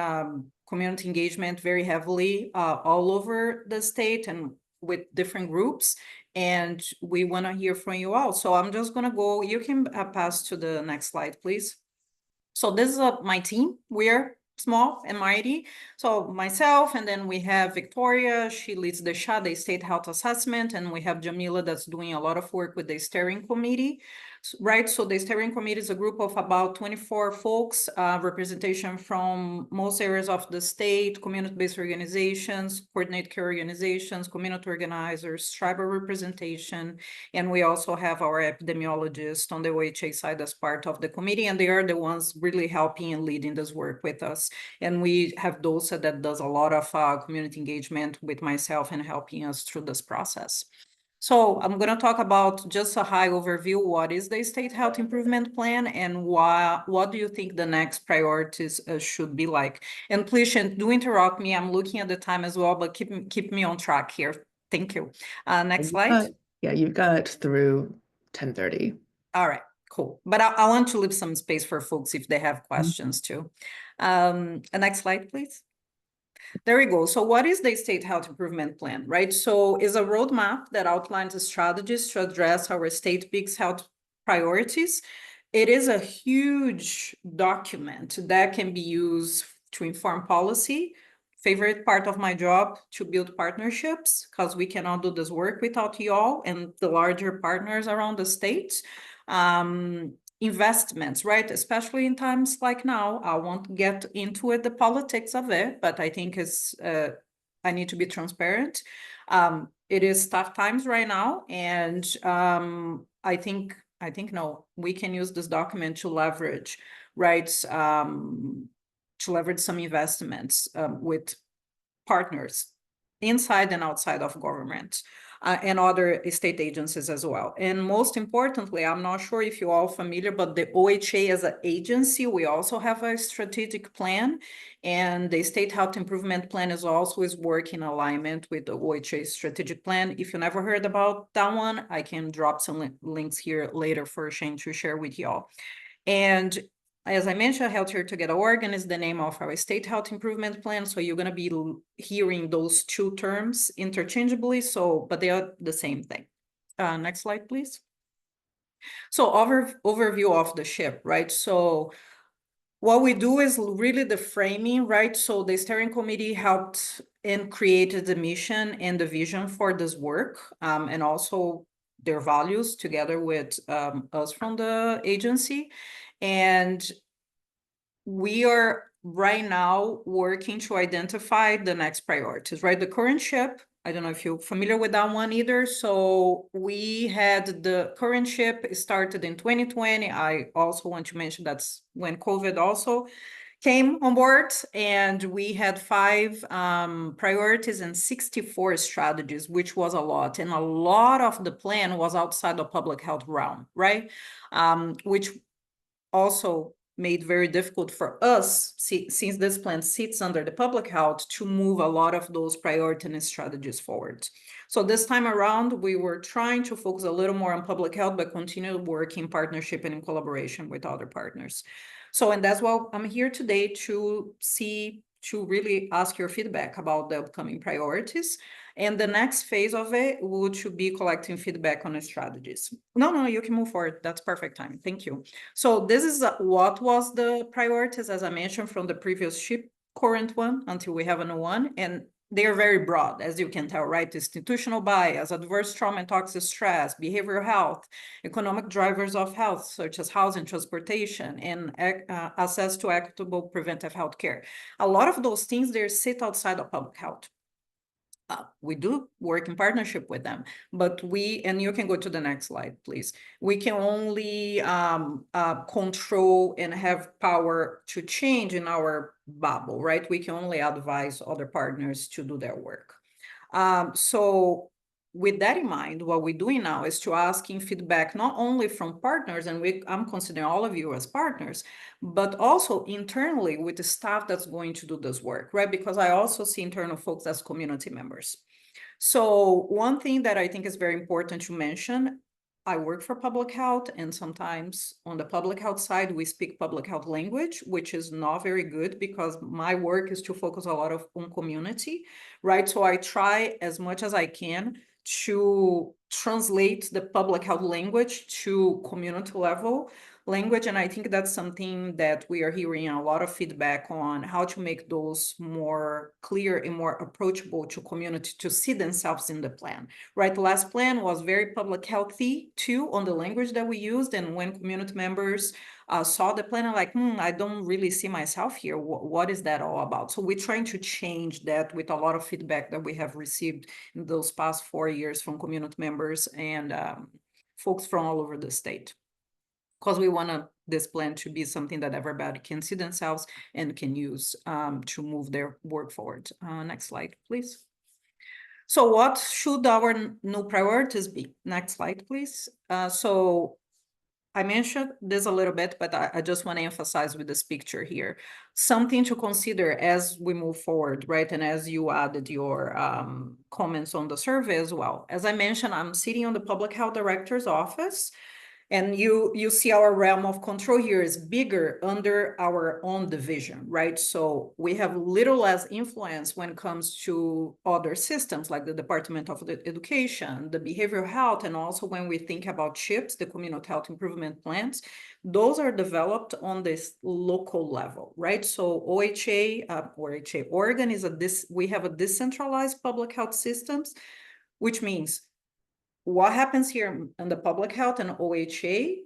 community engagement very heavily all over the state and with different groups. And we want to hear from you all. So I'm just going to go, you can pass to the next slide, please. So this is my team. We're small and mighty. So myself, and then we have Victoria, she leads the SHA, the State Health Assessment, and we have Jamila that's doing a lot of work with the steering committee, right? So the steering committee is a group of about 24 folks, representation from most areas of the state, community-based organizations, coordinate care organizations, community organizers, tribal representation, and we also have our epidemiologist on the OHA side as part of the committee, and they are the ones really helping and leading this work with us. And we have Dosa that does a lot of community engagement with myself and helping us through this process. So I'm going to talk about just a high overview. What is the State Health Improvement Plan, and what do you think the next priorities should be like? And please, Shan, do interrupt me. I'm looking at the time as well, but keep me on track here. Thank you. Next slide. Yeah, you've got through 10:30. All right, cool. But I want to leave some space for folks if they have questions too. Next slide, please. There we go. So what is the State Health Improvement Plan, right? So it's a roadmap that outlines the strategies to address our state big health priorities. It is a huge document that can be used to inform policy. Favorite part of my job, to build partnerships, because we cannot do this work without you all and the larger partners around the state. Investments, right? Especially in times like now. I won't get into it, the politics of it, but I think it's I need to be transparent. It is tough times right now, and I think no, we can use this document to leverage, right? To leverage some investments with partners inside and outside of government. And other state agencies as well. And most importantly, I'm not sure if you're all familiar, but the OHA as an agency, we also have a strategic plan, and the State Health Improvement Plan is also work in alignment with the OHA strategic plan. If you never heard about that one, I can drop some links here later for Shane to share with y'all. And as I mentioned, Healthier Together Oregon is the name of our State Health Improvement Plan. So you're going to be hearing those two terms interchangeably, but they are the same thing. Next slide, please. So overview of the ship, right? So what we do is really the framing, right? So the steering committee helped and created the mission and the vision for this work, and also their values together with us from the agency. And we are right now working to identify the next priorities, right? The current ship, I don't know if you're familiar with that one either. So we had the current ship started in 2020. I also want to mention that's when COVID also came on board, and we had 5 priorities and 64 strategies, which was a lot. And a lot of the plan was outside the public health realm, right? Which also made very difficult for us, since this plan sits under the public health, to move a lot of those priorities and strategies forward. So this time around, we were trying to focus a little more on public health, but continue working in partnership and in collaboration with other partners. So, and that's why I'm here today to really ask your feedback about the upcoming priorities. And the next phase of it would to be collecting feedback on the strategies. No, you can move forward. That's perfect time. Thank you. So this is what was the priorities, as I mentioned, from the previous ship, current one, until we have a new one. And they are very broad, as you can tell, right? Institutional bias, adverse trauma and toxic stress, behavioral health, economic drivers of health, such as housing, transportation, and access to equitable preventive health care. A lot of those things, they sit outside of public health. We do work in partnership with them, but and you can go to the next slide, please. We can only control and have power to change in our bubble, right? We can only advise other partners to do their work. So with that in mind, what we're doing now is to asking feedback, not only from partners, and I'm considering all of you as partners, but also internally with the staff that's going to do this work, right? Because I also see internal folks as community members. So one thing that I think is very important to mention, I work for public health, and sometimes on the public health side, we speak public health language, which is not very good because my work is to focus a lot on community, right? So I try as much as I can to translate the public health language to community level language. And I think that's something that we are hearing a lot of feedback on, how to make those more clear and more approachable to community to see themselves in the plan, right? The last plan was very public healthy too on the language that we used. And when community members saw the plan, I'm like, I don't really see myself here. What is that all about? So we're trying to change that with a lot of feedback that we have received in those past 4 years from community members and folks from all over the state. Because we want this plan to be something that everybody can see themselves and can use to move their work forward. Next slide, please. So what should our new priorities be? Next slide, please. So I mentioned this a little bit, but I just want to emphasize with this picture here, something to consider as we move forward, right? And as you added your comments on the survey as well. As I mentioned, I'm sitting on the Public Health Director's office. And you see our realm of control here is bigger under our own division, right? So we have little less influence when it comes to other systems like the Department of Education, the behavioral health, and also when we think about CHIPS, the community health improvement plans, those are developed on this local level, right? So OHA, Oregon we have a decentralized public health systems, which means what happens here in the public health and OHA,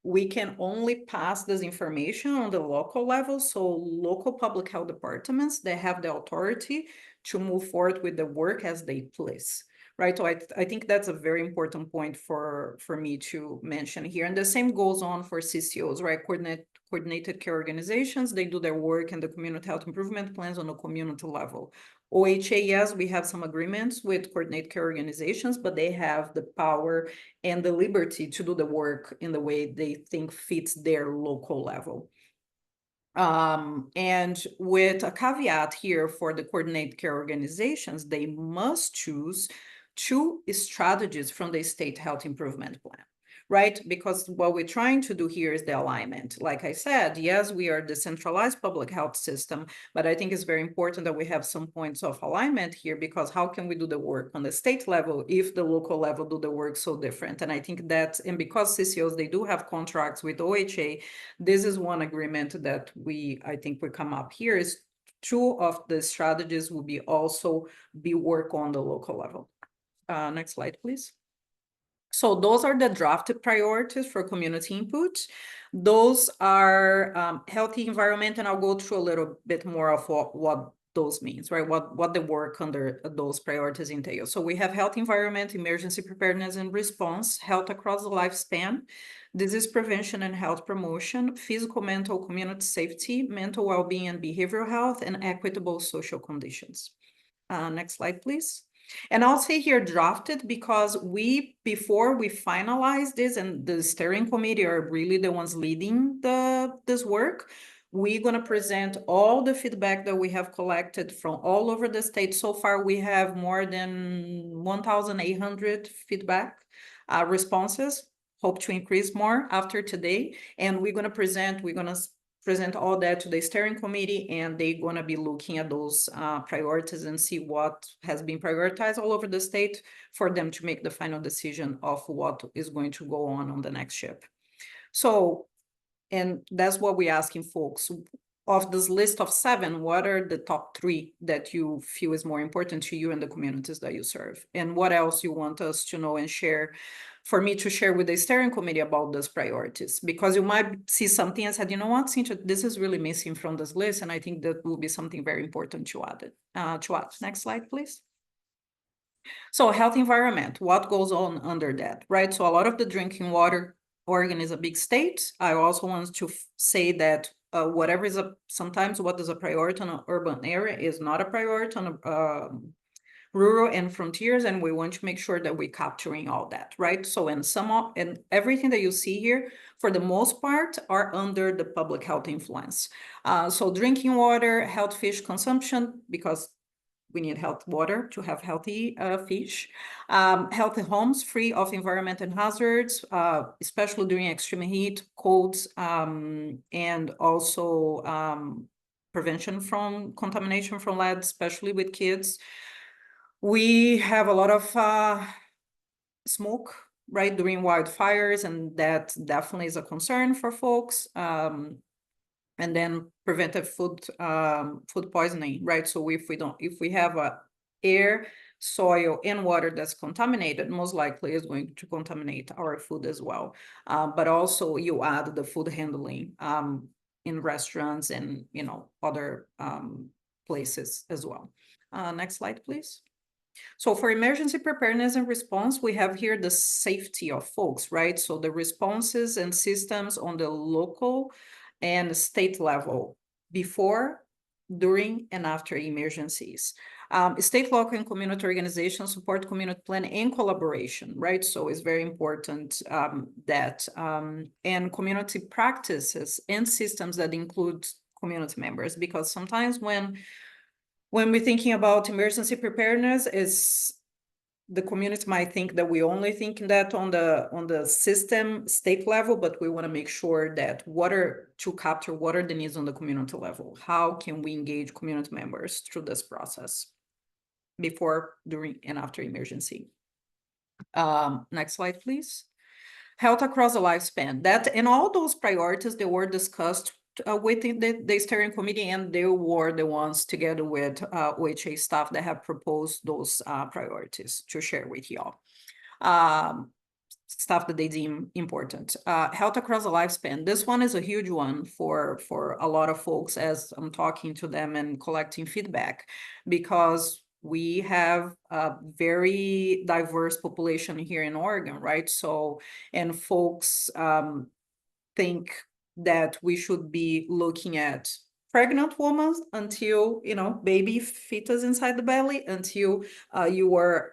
we can only pass this information on the local level. So local public health departments, they have the authority to move forward with the work as they please, right? So I think that's a very important point for me to mention here. And the same goes on for CCOs, right? Coordinated care organizations, they do their work and the community health improvement plans on a community level. OHA, yes, we have some agreements with coordinated care organizations, but they have the power and the liberty to do the work in the way they think fits their local level. And with a caveat here for the coordinated care organizations, they must choose 2 strategies from the state health improvement plan, right? Because what we're trying to do here is the alignment. Like I said, yes, we are a decentralized public health system, but I think it's very important that we have some points of alignment here, because how can we do the work on the state level if the local level do the work so different? And I think that, and because CCOs, they do have contracts with OHA, this is one agreement that I think we come up here is 2 of the strategies will be also be work on the local level. Next slide, please. So those are the drafted priorities for community input. Those are healthy environment, and I'll go through a little bit more of what those means, right? What the work under those priorities entail. So we have health environment, emergency preparedness and response, health across the lifespan, disease prevention and health promotion, physical, mental, community safety, mental well-being and behavioral health, and equitable social conditions. Next slide, please. And I'll say here drafted because before we finalize this, and the steering committee are really the ones leading this work, we're going to present all the feedback that we have collected from all over the state. So far, we have more than 1,800 feedback responses. Hope to increase more after today. And we're going to present all that to the steering committee, and they're going to be looking at those priorities and see what has been prioritized all over the state for them to make the final decision of what is going to go on the next SHIP. So, and that's what we're asking folks. Of this list of 7, what are the top 3 that you feel is more important to you and the communities that you serve? And what else you want us to know and share, for me to share with the steering committee about those priorities? Because you might see something and said, you know what, Cintia, this is really missing from this list. And I think that will be something very important to add. Next slide, please. So health environment, what goes on under that, right? So a lot of the drinking water, Oregon is a big state. I also want to say that whatever is sometimes what is a priority on an urban area is not a priority on rural and frontiers, and we want to make sure that we're capturing all that, right? So and everything that you see here, for the most part, are under the public health influence. So drinking water, health fish consumption, because we need healthy water to have healthy fish. Healthy homes free of environmental hazards, especially during extreme heat, colds, and also prevention from contamination from lead, especially with kids. We have a lot of smoke, right, during wildfires, and that definitely is a concern for folks. And then preventive food poisoning, right? So if we have air, soil, and water that's contaminated, most likely is going to contaminate our food as well. But also you add the food handling in restaurants and other places as well. Next slide, please. So for emergency preparedness and response, we have here the safety of folks, right? So the responses and systems on the local and state level before, during, and after emergencies. State, local, and community organizations support community plan and collaboration, right? So it's very important that, and community practices and systems that include community members, because sometimes when we're thinking about emergency preparedness, is the community might think that we only think that on the system state level, but we want to make sure that to capture what are the needs on the community level. How can we engage community members through this process before, during, and after emergency? Next slide, please. Health across the lifespan. That and all those priorities that were discussed within the steering committee, and they were the ones together with OHA staff that have proposed those priorities to share with y'all. Stuff that they deem important. Health across the lifespan. This one is a huge one for a lot of folks as I'm talking to them and collecting feedback, because we have a very diverse population here in Oregon, right? So, and folks think that we should be looking at pregnant women until, baby fetus inside the belly, until you are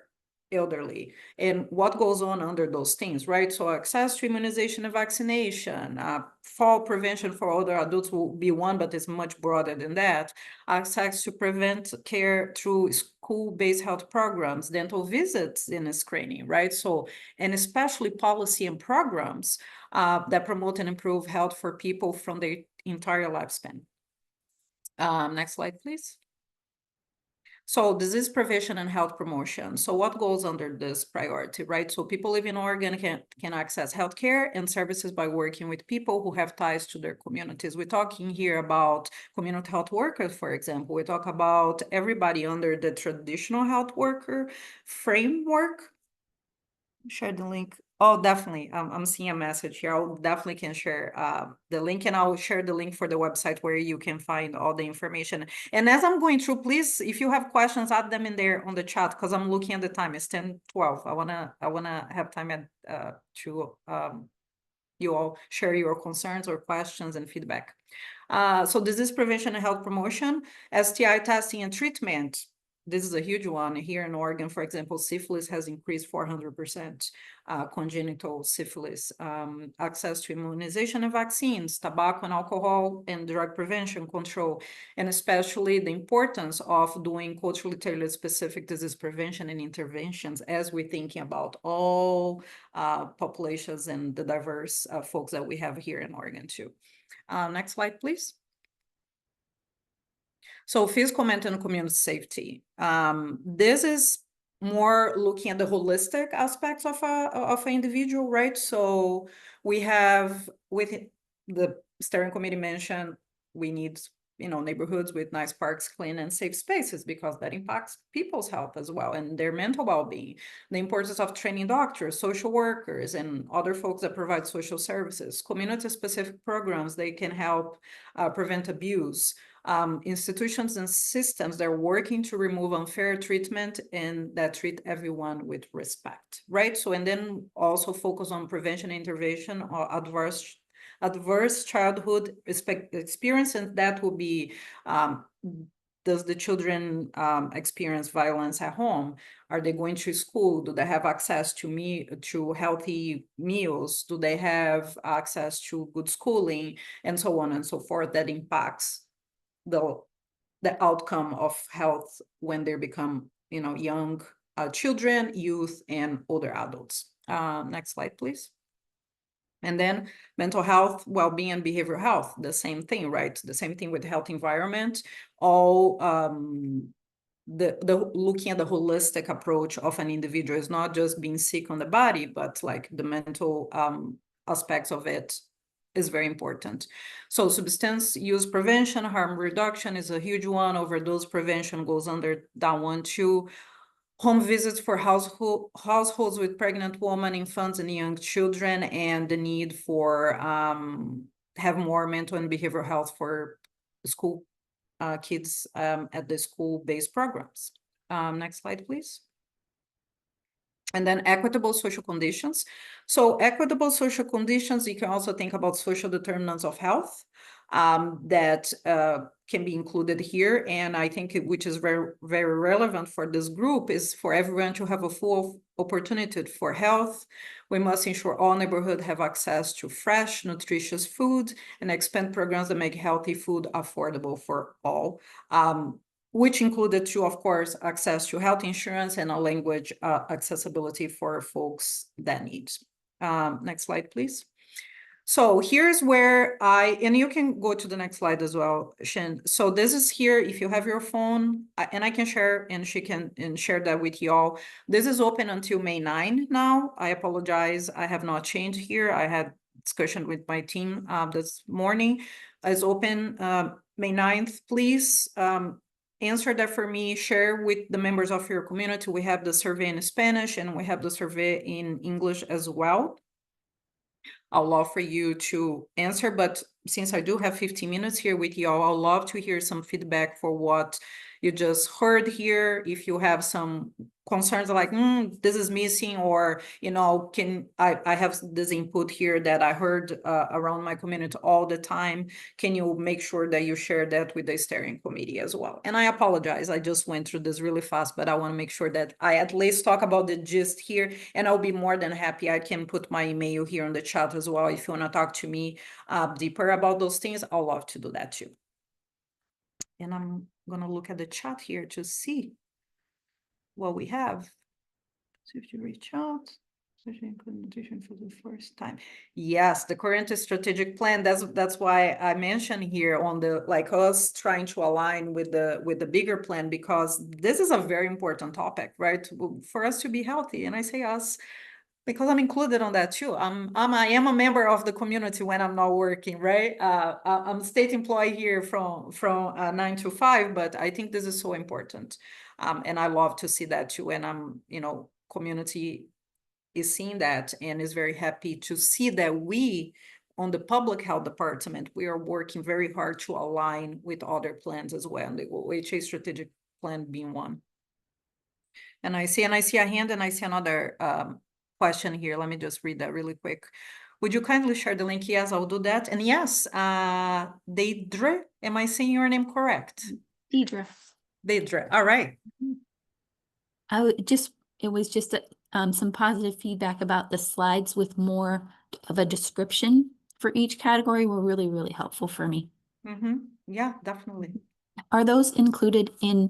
elderly, and what goes on under those things, right? So access to immunization and vaccination, fall prevention for older adults will be one, but it's much broader than that. Access to prevent care through school-based health programs, dental visits and screening, right? So, and especially policy and programs that promote and improve health for people from their entire lifespan. Next slide, please. So disease prevention and health promotion. So what goes under this priority, right? So people living in Oregon can access healthcare and services by working with people who have ties to their communities. We're talking here about community health workers, for example. We talk about everybody under the traditional health worker framework. Share the link. Oh, definitely. I'm seeing a message here. I'll definitely can share the link, and I'll share the link for the website where you can find all the information. And as I'm going through, please, if you have questions, add them in there on the chat, because I'm looking at the time. It's 10:12. I wanna have time to you all share your concerns or questions and feedback. So disease prevention and health promotion, STI testing and treatment. This is a huge one here in Oregon. For example, syphilis has increased 400%, congenital syphilis, access to immunization and vaccines, tobacco and alcohol and drug prevention control, and especially the importance of doing culturally tailored specific disease prevention and interventions as we're thinking about all populations and the diverse folks that we have here in Oregon too. Next slide, please. So physical, mental, and community safety. This is more looking at the holistic aspects of an individual, right? So we have, with the steering committee mentioned, we need neighborhoods with nice parks, clean and safe spaces, because that impacts people's health as well and their mental well-being. The importance of training doctors, social workers, and other folks that provide social services. Community-specific programs, they can help prevent abuse. Institutions and systems that are working to remove unfair treatment and that treat everyone with respect, right? So, and then also focus on prevention, intervention, or adverse childhood experience, and that will be, does the children experience violence at home? Are they going to school? Do they have access to healthy meals? Do they have access to good schooling? And so on and so forth. That impacts the outcome of health when they become, young children, youth, and older adults. Next slide, please. And then mental health, well-being, and behavioral health, the same thing, right? The same thing with health environment, all the looking at the holistic approach of an individual is not just being sick on the body, but like the mental aspects of it is very important. So substance use prevention, harm reduction is a huge one. Overdose prevention goes under that one too. Home visits for households with pregnant women, infants, and young children, and the need for have more mental and behavioral health for school kids at the school-based programs. Next slide, please. And then equitable social conditions. So equitable social conditions, you can also think about social determinants of health that can be included here. And I think which is very, very relevant for this group is for everyone to have a full opportunity for health. We must ensure all neighborhoods have access to fresh, nutritious food and expand programs that make healthy food affordable for all, which included to, of course, access to health insurance and a language accessibility for folks that need. Next slide, please. So here's where and you can go to the next slide as well, Shin. So this is here, if you have your phone, and I can share, and she can share that with y'all. This is open until May 9 now. I apologize, I have not changed here. I had discussion with my team this morning. It's open May 9th. Please answer that for me, share with the members of your community. We have the survey in Spanish and we have the survey in English as well. I'll love for you to answer, but since I do have 15 minutes here with you all, I'll love to hear some feedback for what you just heard here. If you have some concerns like, this is missing, or, you know, I have this input here that I heard around my community all the time. Can you make sure that you share that with the steering committee as well? And I apologize, I just went through this really fast, but I want to make sure that I at least talk about the gist here, and I'll be more than happy. I can put my email here on the chat as well. If you want to talk to me deeper about those things, I'll love to do that too. And I'm going to look at the chat here to see what we have. So if you reach out, implementation for the first time. Yes, the current strategic plan. That's why I mentioned here on the, like, us trying to align with the bigger plan, because this is a very important topic, right? For us to be healthy. And I say us because I'm included on that too. I am a member of the community when I'm not working, right? I'm state employee here from 9 to 5, but I think this is so important. And I love to see that too. And I'm, you know, community is seeing that and is very happy to see that we, on the public health department, we are working very hard to align with other plans as well, and the OHA strategic plan being one. And I see a hand, and I see another question here. Let me just read that really quick. Would you kindly share the link? Yes, I'll do that. And yes, Deidre, am I saying your name correct? Deidre. Deidre, all right. It was just some positive feedback about the slides with more of a description for each category were really, really helpful for me. Yeah, definitely. Are those included in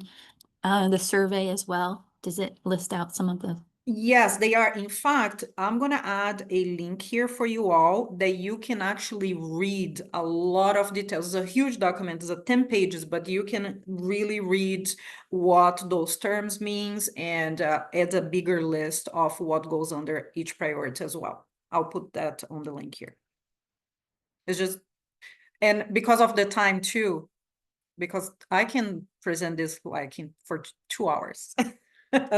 the survey as well? Does it list out some of the? Yes, they are. In fact, I'm going to add a link here for you all that you can actually read a lot of details. It's a huge document, it's 10 pages, but you can really read what those terms means, and add a bigger list of what goes under each priority as well. I'll put that on the link here. It's just, and because of the time too, because I can present this like for 2 hours.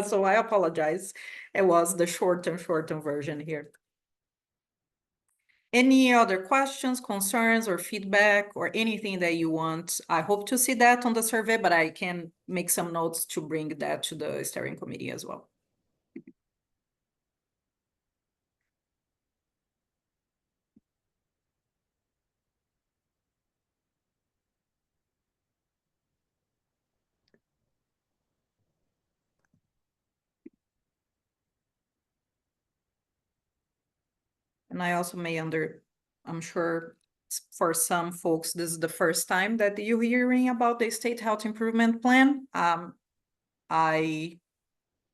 So I apologize. It was the shortened version here. Any other questions, concerns, or feedback, or anything that you want? I hope to see that on the survey, but I can make some notes to bring that to the steering committee as well. And I also I'm sure for some folks, this is the first time that you're hearing about the state health improvement plan. I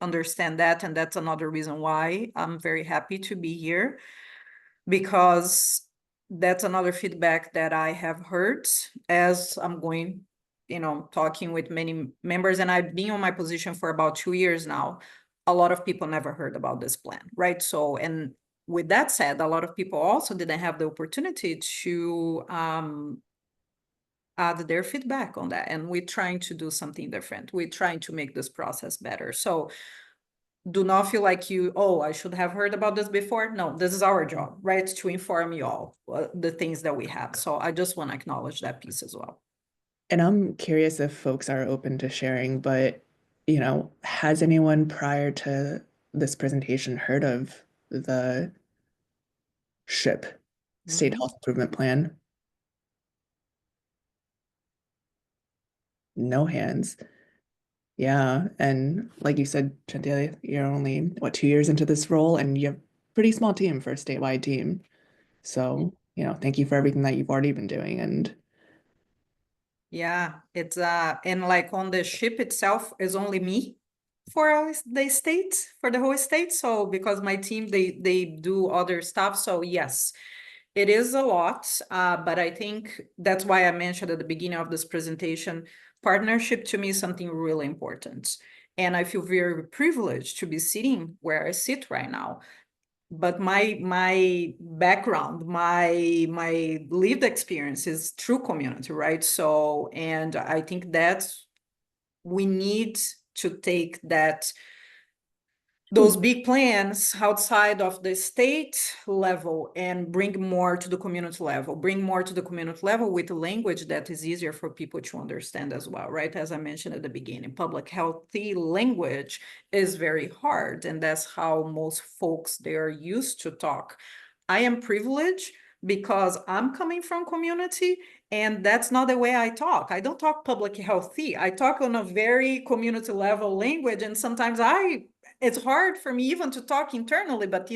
understand that, and that's another reason why I'm very happy to be here, because that's another feedback that I have heard as I'm going, you know, talking with many members, and I've been on my position for about 2 years now. A lot of people never heard about this plan, right? So, and with that said, a lot of people also didn't have the opportunity to add their feedback on that. And we're trying to do something different. We're trying to make this process better. So do not feel like I should have heard about this before. No, this is our job, right? To inform you all the things that we have. So I just want to acknowledge that piece as well. And I'm curious if folks are open to sharing, but, you know, has anyone prior to this presentation heard of the SHIP, State Health Improvement Plan? no hands. Yeah, and like you said, Cintia, you're only, what, 2 years into this role, and you have a pretty small team for a statewide team. So, thank you for everything that you've already been doing. And Yeah, it's and like on the ship itself is only me for the state, for the whole state. So because my team they do other stuff. So yes, it is a lot. But I think that's why I mentioned at the beginning of this presentation, partnership to me is something really important. And I feel very privileged to be sitting where I sit right now. But my background, my lived experience is through community, right? So, and I think that we need to take those big plans outside of the state level and bring more to the community level, with a language that is easier for people to understand as well, right? As I mentioned at the beginning, public healthy language is very hard, and that's how most folks, they are used to talk. I am privileged because I'm coming from community, and that's not the way I talk. I don't talk public healthy. I talk on a very community level language, and sometimes it's hard for me even to talk internally, but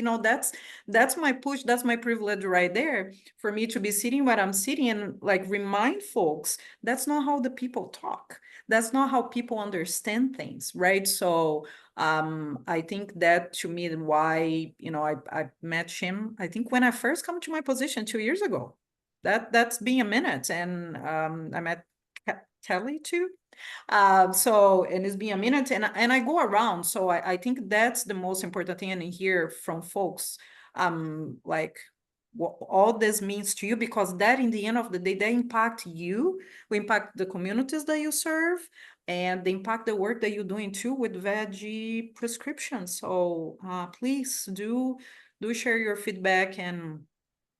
that's my push, that's my privilege right there, for me to be sitting where I'm sitting and like remind folks that's not how the people talk. That's not how people understand things, right? So I think that to me why I met him, I think when I first come to my position 2 years ago. That's been a minute, and I met Kelly too. So, and it's been a minute, and I go around. So I think that's the most important thing, and hear from folks, like what all this means to you, because that in the end of the day, they impact you, we impact the communities that you serve, and they impact the work that you're doing too with Veggie prescriptions. So please do share your feedback. And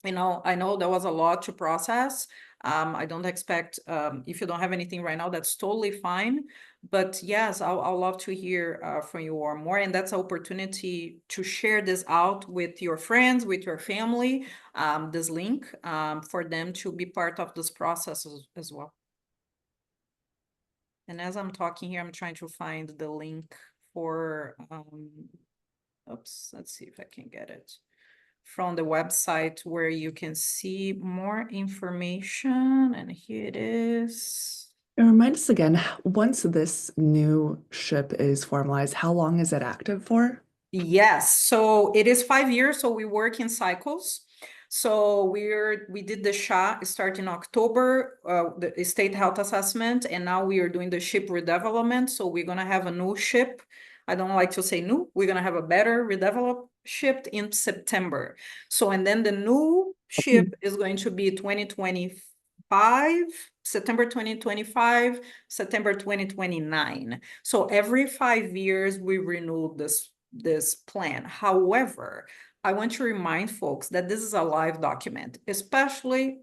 I know there was a lot to process. I don't expect, if you don't have anything right now, that's totally fine. But yes, I'll love to hear from you or more. And that's an opportunity to share this out with your friends, with your family, this link for them to be part of this process as well. And as I'm talking here, I'm trying to find the link for, oops, let's see if I can get it from the website where you can see more information. And here it is. And remind us again, once this new ship is formalized, how long is it active for? Yes, so it is 5 years, so we work in cycles. So we did the SHA start in October, the state health assessment, and now we are doing the ship redevelopment. So we're gonna have a new ship. I don't like to say new, we're gonna have a better redeveloped ship in September. So, and then the new ship is going to be 2025, September 2025, September 2029. So every 5 years we renew this plan. However, I want to remind folks that this is a live document, especially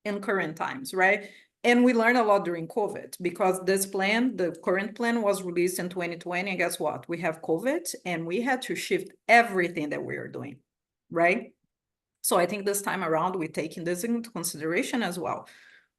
in current times, right? And we learned a lot during COVID, because this plan, the current plan, was released in 2020. And guess what? We have COVID, and we had to shift everything that we are doing, right? So I think this time around, we're taking this into consideration as well.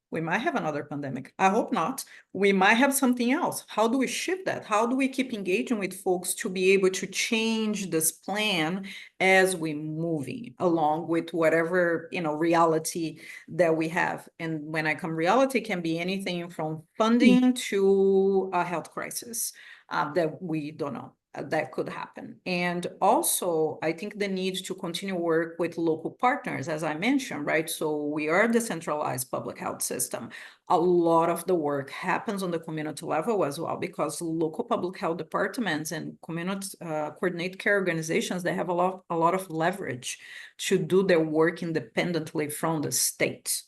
We might have another pandemic. I hope not. We might have something else. How do we shift that? How do we keep engaging with folks to be able to change this plan as we moving along with whatever, reality that we have? And when I come reality, can be anything from funding to a health crisis that we don't know. That could happen. And also, I think the need to continue work with local partners, as I mentioned, right? So we are a decentralized public health system. A lot of the work happens on the community level as well, because local public health departments and community coordinate care organizations, they have a lot of leverage to do their work independently from the state,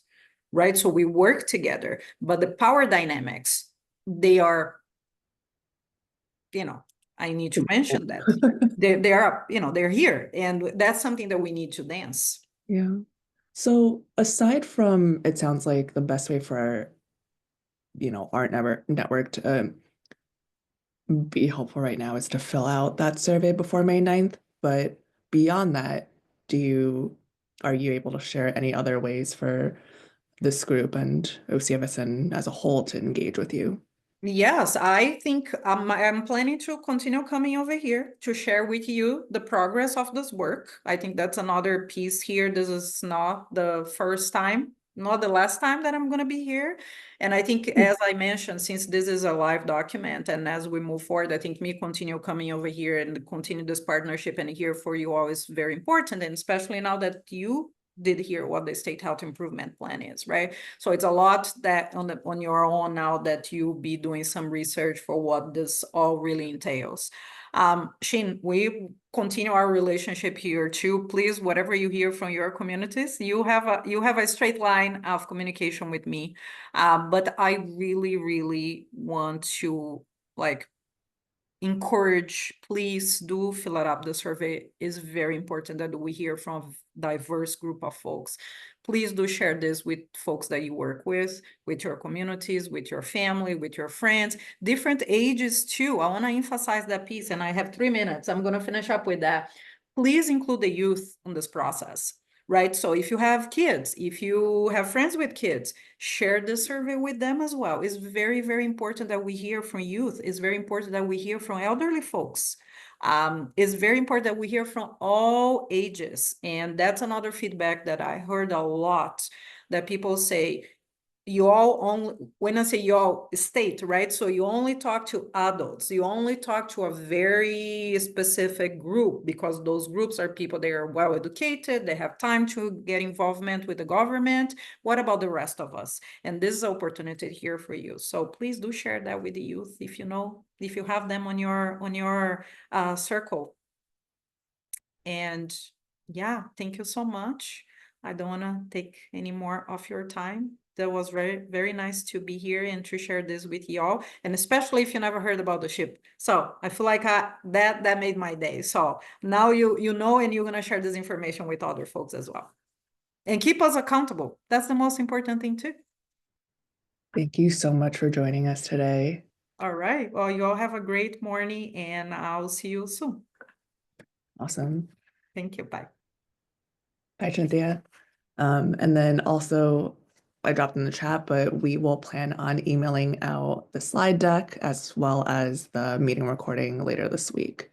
right? So we work together, but the power dynamics, they are, I need to mention that they are, they're here, and that's something that we need to dance. Yeah. So aside from, it sounds like the best way for our network to be helpful right now is to fill out that survey before May 9th. But beyond that, are you able to share any other ways for this group and OCFSN as a whole to engage with you? Yes, I think I'm planning to continue coming over here to share with you the progress of this work. I think that's another piece here. This is not the first time, not the last time that I'm going to be here. And I think, as I mentioned, since this is a live document and as we move forward, I think me continue coming over here and continue this partnership and here for you all is very important. And especially now that you did hear what the state health improvement plan is, right? So it's a lot that on your own now that you'll be doing some research for what this all really entails. Shane, we continue our relationship here too. Please, whatever you hear from your communities, you have a straight line of communication with me. But I really, really want to encourage, please do fill it up. The survey is very important that we hear from a diverse group of folks. Please do share this with folks that you work with your communities, with your family, with your friends, different ages too. I want to emphasize that piece, and I have 3 minutes. I'm going to finish up with that. Please include the youth in this process, right? So if you have kids, if you have friends with kids, share the survey with them as well. It's very, very important that we hear from youth. It's very important that we hear from elderly folks. It's very important that we hear from all ages. And that's another feedback that I heard a lot, that people say, you all only, when I say you all, state, right? So you only talk to adults, you only talk to a very specific group, because those groups are people, they are well educated, they have time to get involvement with the government. What about the rest of us? And this is an opportunity here for you. So please do share that with the youth if you know, if you have them on your circle. And yeah, thank you so much. I don't want to take any more of your time. That was very, very nice to be here and to share this with y'all, and especially if you never heard about the ship. So I feel like that made my day. So now you know, and you're gonna share this information with other folks as well. And keep us accountable. That's the most important thing too. Thank you so much for joining us today. All right. Well, you all have a great morning, and I'll see you soon. Awesome. Thank you. Bye. Bye, Cynthia. And then also, I dropped in the chat, but we will plan on emailing out the slide deck as well as the meeting recording later this week.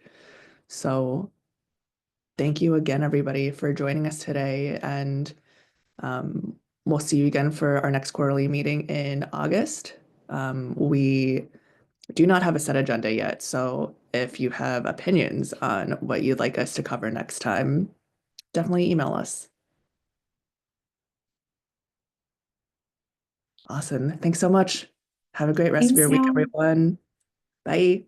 So thank you again, everybody, for joining us today. And we'll see you again for our next quarterly meeting in August. We do not have a set agenda yet. So if you have opinions on what you'd like us to cover next time, definitely email us. Awesome. Thanks so much. Have a great rest of your week, everyone. Bye.